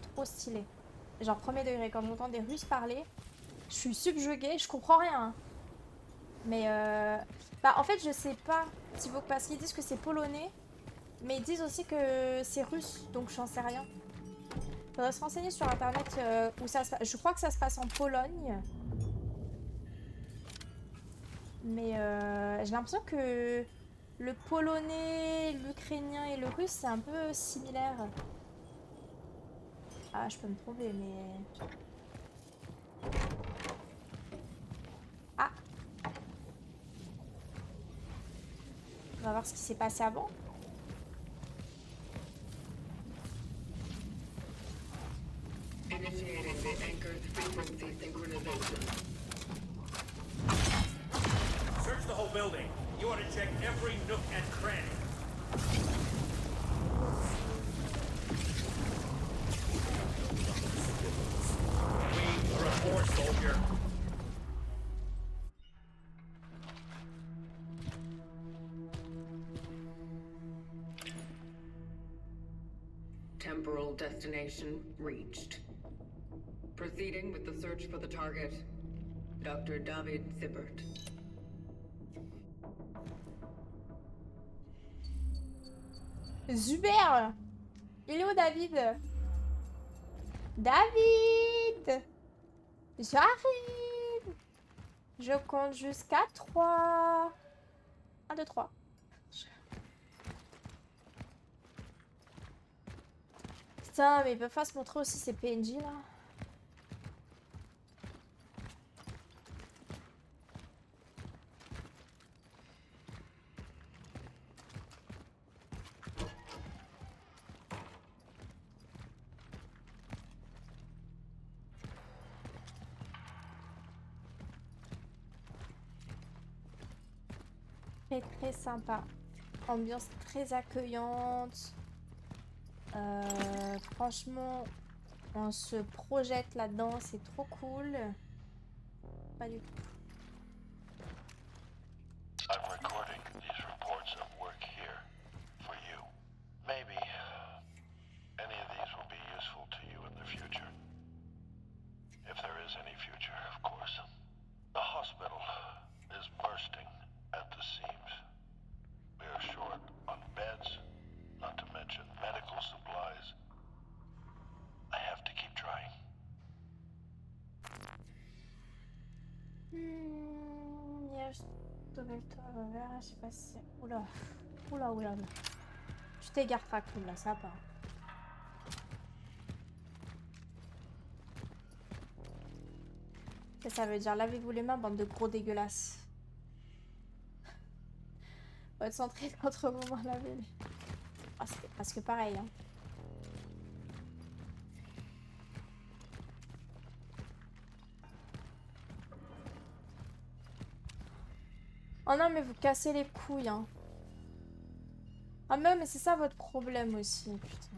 trop stylée. Genre premier degré, quand j'entends des Russes parler, je suis subjuguée, je comprends rien. Hein. Mais bah en fait je sais pas, parce qu'ils disent que c'est polonais, mais ils disent aussi que c'est russe, donc j'en sais rien. Faudrait se renseigner sur internet où ça se passe. Je crois que ça se passe en Pologne. Mais j'ai l'impression que le polonais, l'ukrainien et le russe, c'est un peu similaire. Ah, je peux me tromper, mais... Ah! On va voir ce qui s'est passé avant. Initiating the anchored frequency synchronization. Search the whole building. You want to check every nook and cranny. We are a force, soldier. Temporal destination reached. Proceeding with the search for the target, Dr. David Zippert. Zuber! Il est où David? David! J'arrive! Je compte jusqu'à 3. 1, 2, 3. Putain, mais ils peuvent pas se montrer aussi ces PNJ là. Très sympa. Ambiance très accueillante. Franchement, on se projette là-dedans, c'est trop cool. Pas du tout. I'm recording these reports of work here for you. Maybe any of these will be useful to you in the future. If there is any future, of course. The hospital is bursting at the je sauvé le toit vert, je sais pas si... Oula. Oula, oula, oula. Tu t'égares Tractoul là, ça part. Ça veut dire lavez-vous les mains, bande de gros dégueulasses. Votre centré contre vos mains lavées. Ah, c'était presque pareil, hein. Oh non, mais vous cassez les couilles, hein. Ah mais c'est ça votre problème aussi, putain.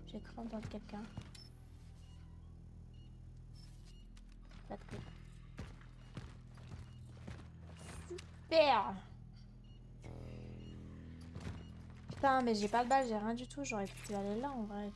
J'ai cru entendre quelqu'un. Pas de clé. Super. Putain, mais j'ai pas de balle, j'ai rien du tout. J'aurais pu aller là en vrai.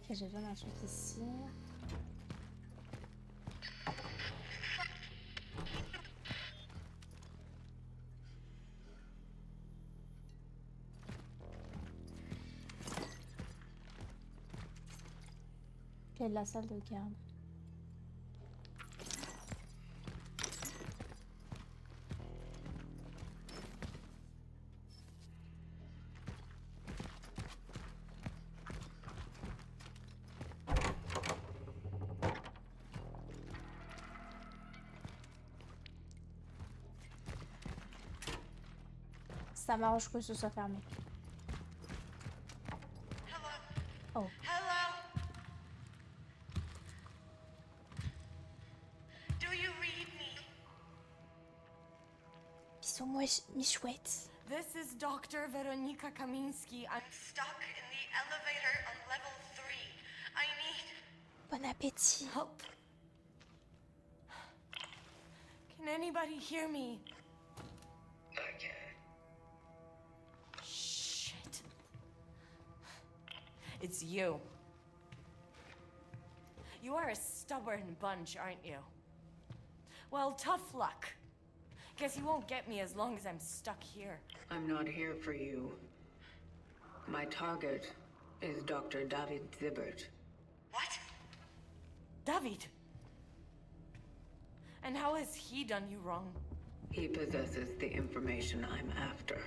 Ok, j'ai besoin d'un truc ici. Clé de la salle de garde. Ça m'arrange que ce soit fermé. Oh. Hello? Do you read me? Ils sont mi-chouettes. This is Dr. Veronika Kaminsky. I'm stuck in the elevator on level 3. I need Bon appétit. help. Can anybody hear me? I can. Shit. It's you. You are a stubborn bunch, aren't you? Well, tough luck. Guess you won't get me as long as I'm stuck here. I'm not here for you. My target is Dr. David Zibbert. What? David? And how has he done you wrong? He possesses the information I'm after.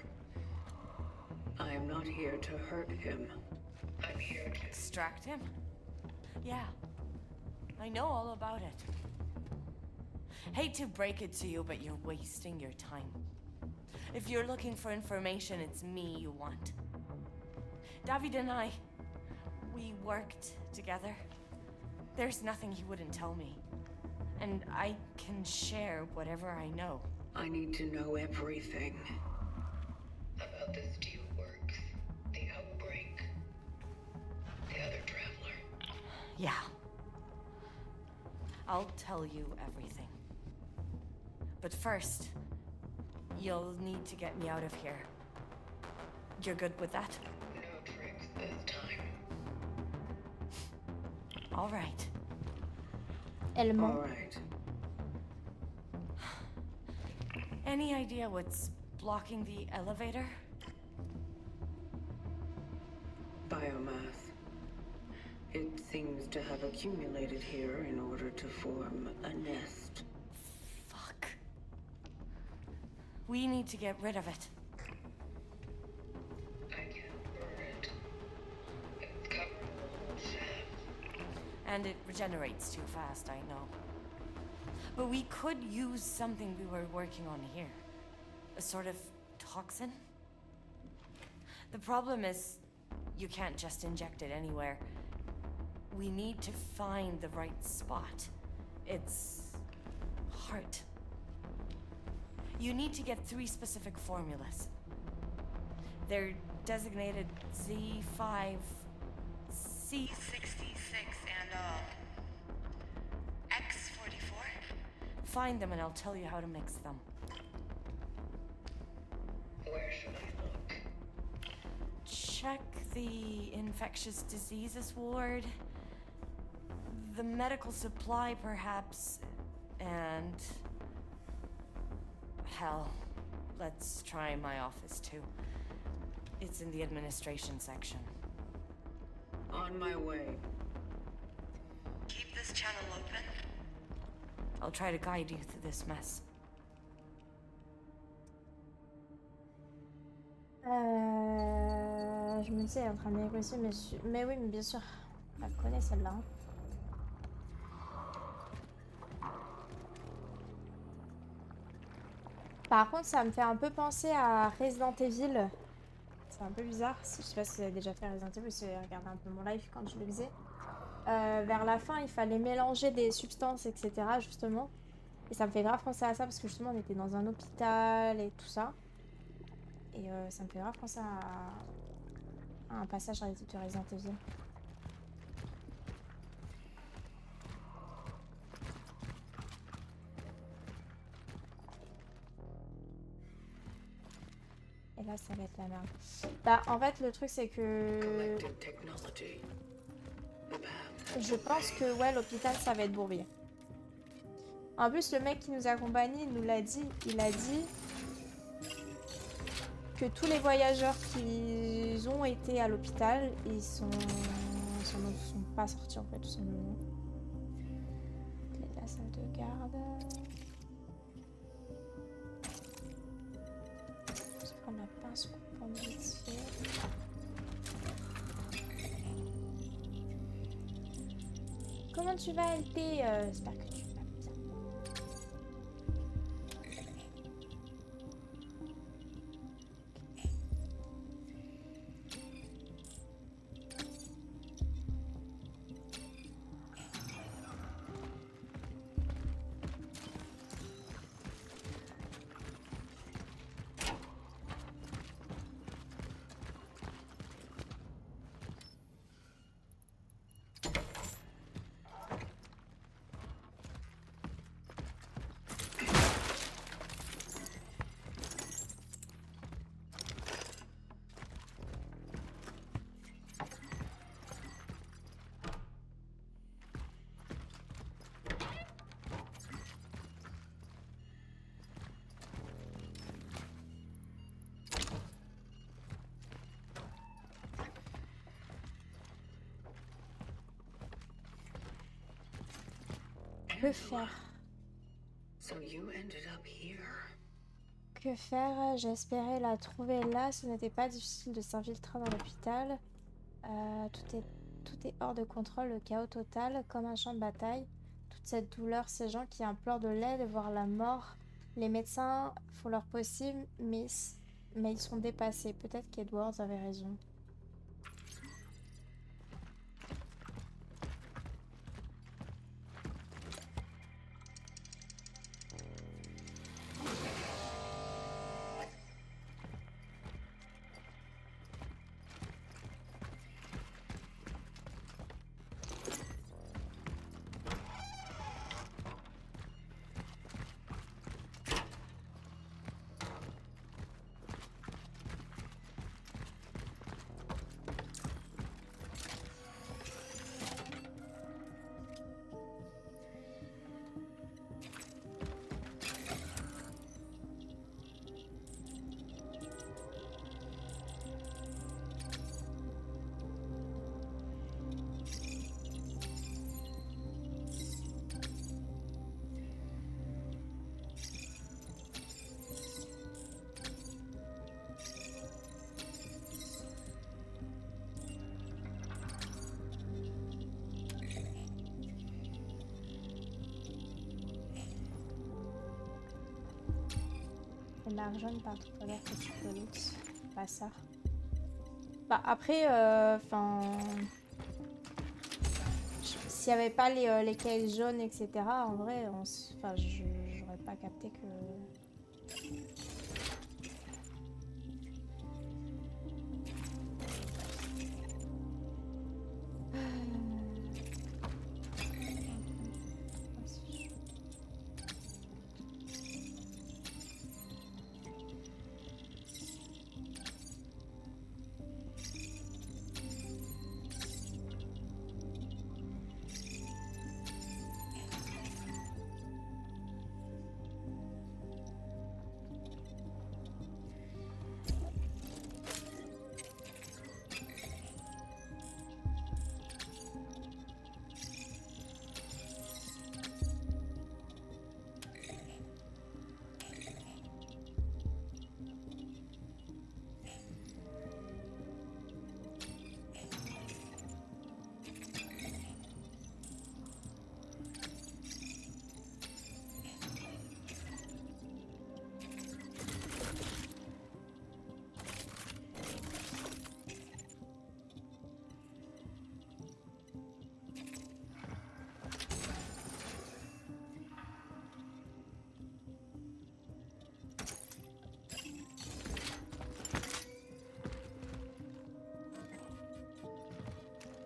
I am not here to hurt him. I'm here to... Extract him? Yeah. I know all about it. Hate to break it to you, but you're wasting your time. If you're looking for information, it's me you want. David and I, we worked together. There's nothing he wouldn't tell me. And I can share whatever I know. I need to know everything. About the Steelworks, the outbreak, the other traveler. Yeah. I'll tell you everything. But first, you'll need to get me out of here. You're good with that? No tricks this time. All right. Elle ment. All right. Any idea what's blocking the elevator? Biomass. It seems to have accumulated here in order to form a nest. Fuck. We need to get rid of it. I can't burn it. It's covered in shaft. And it regenerates too fast, I know. But we could use something we were working on here. A sort of toxin? The problem is, You can't just inject it anywhere. We need to find the right spot. It's heart. You need to get 3 specific formulas. They're designated Z5, C66, and X44. Find them and I'll tell you how to mix them. Where should I look? Check the infectious diseases ward, the medical supply perhaps, and hell, let's try my office too. It's in the administration section. On my way. Keep this channel open. I'll try to guide you through this mess. Je me disais, elle est en train de négocier, mais oui, mais bien sûr. Je la connais celle-là. Hein. Par contre, ça me fait un peu penser à Resident Evil. C'est un peu bizarre. Je sais pas si vous avez déjà fait Resident Evil, si vous avez regardé un peu mon live quand je le faisais. Vers la fin, il fallait mélanger des substances, etc. justement. Et ça me fait grave penser à ça parce que justement, on était dans un hôpital et tout ça. Et ça me fait grave penser à un passage de Resident Evil. Et là, ça va être la merde. Bah, en fait, le truc, c'est que... Je pense que, ouais, l'hôpital, ça va être Bourbier. En plus, le mec qui nous accompagne, il nous l'a dit. Il a dit que tous les voyageurs qui ont été à l'hôpital, ils sont pas sortis, en fait, tout simplement. La salle de garde... On n'a pas un scoop pour métier. Comment tu vas, LP? J'espère que tu vas bien. Que faire? So you ended up here. Que faire? J'espérais la trouver là. Ce n'était pas difficile de s'infiltrer dans l'hôpital. Tout est hors de contrôle, le chaos total, comme un champ de bataille. Toute cette douleur, ces gens qui implorent de l'aide, voire la mort. Les médecins font leur possible, mais ils sont dépassés. Peut-être qu'Edwards avait raison. Les marques jaunes partout pour l'air que tu pollutes. Pas ça. Bah après, enfin... S'il n'y avait pas les caisses jaunes, etc., en vrai, enfin, j'aurais pas capté que...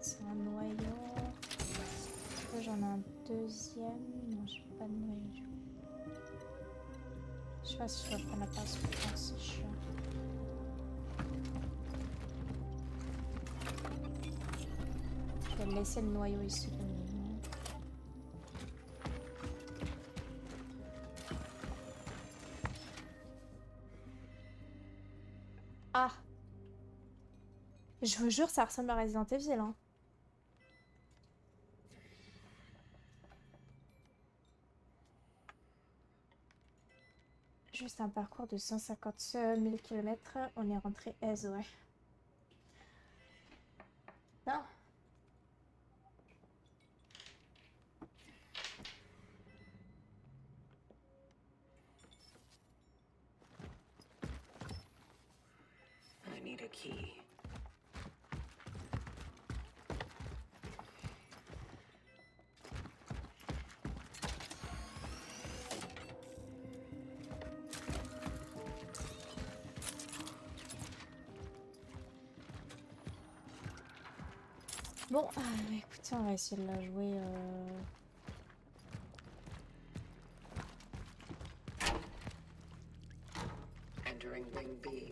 C'est un noyau. Est-ce que j'en ai un deuxième? Non, j'ai pas de noyau du coup. Je sais pas si je vais prendre la place pour prendre ce chien. Je vais laisser le noyau ici pour le moment. Ah! Je vous jure, ça ressemble à Resident Evil, hein. Juste un parcours de 150 000 km. On est rentré aise, ouais. Non. I need a key. Bon, écoutez, on va essayer de la jouer. Entering Wing B.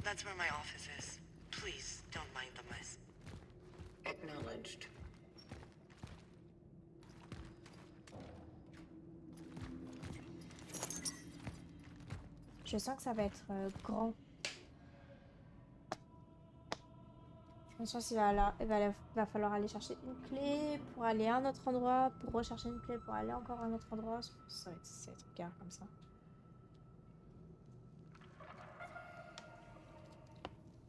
That's where my office is. Please, don't mind the mess. Acknowledged. Je sens que ça va être grand. Je sens qu'il va falloir aller chercher une clé pour aller à un autre endroit, pour rechercher une clé pour aller encore à un autre endroit. Ça va être galère comme ça.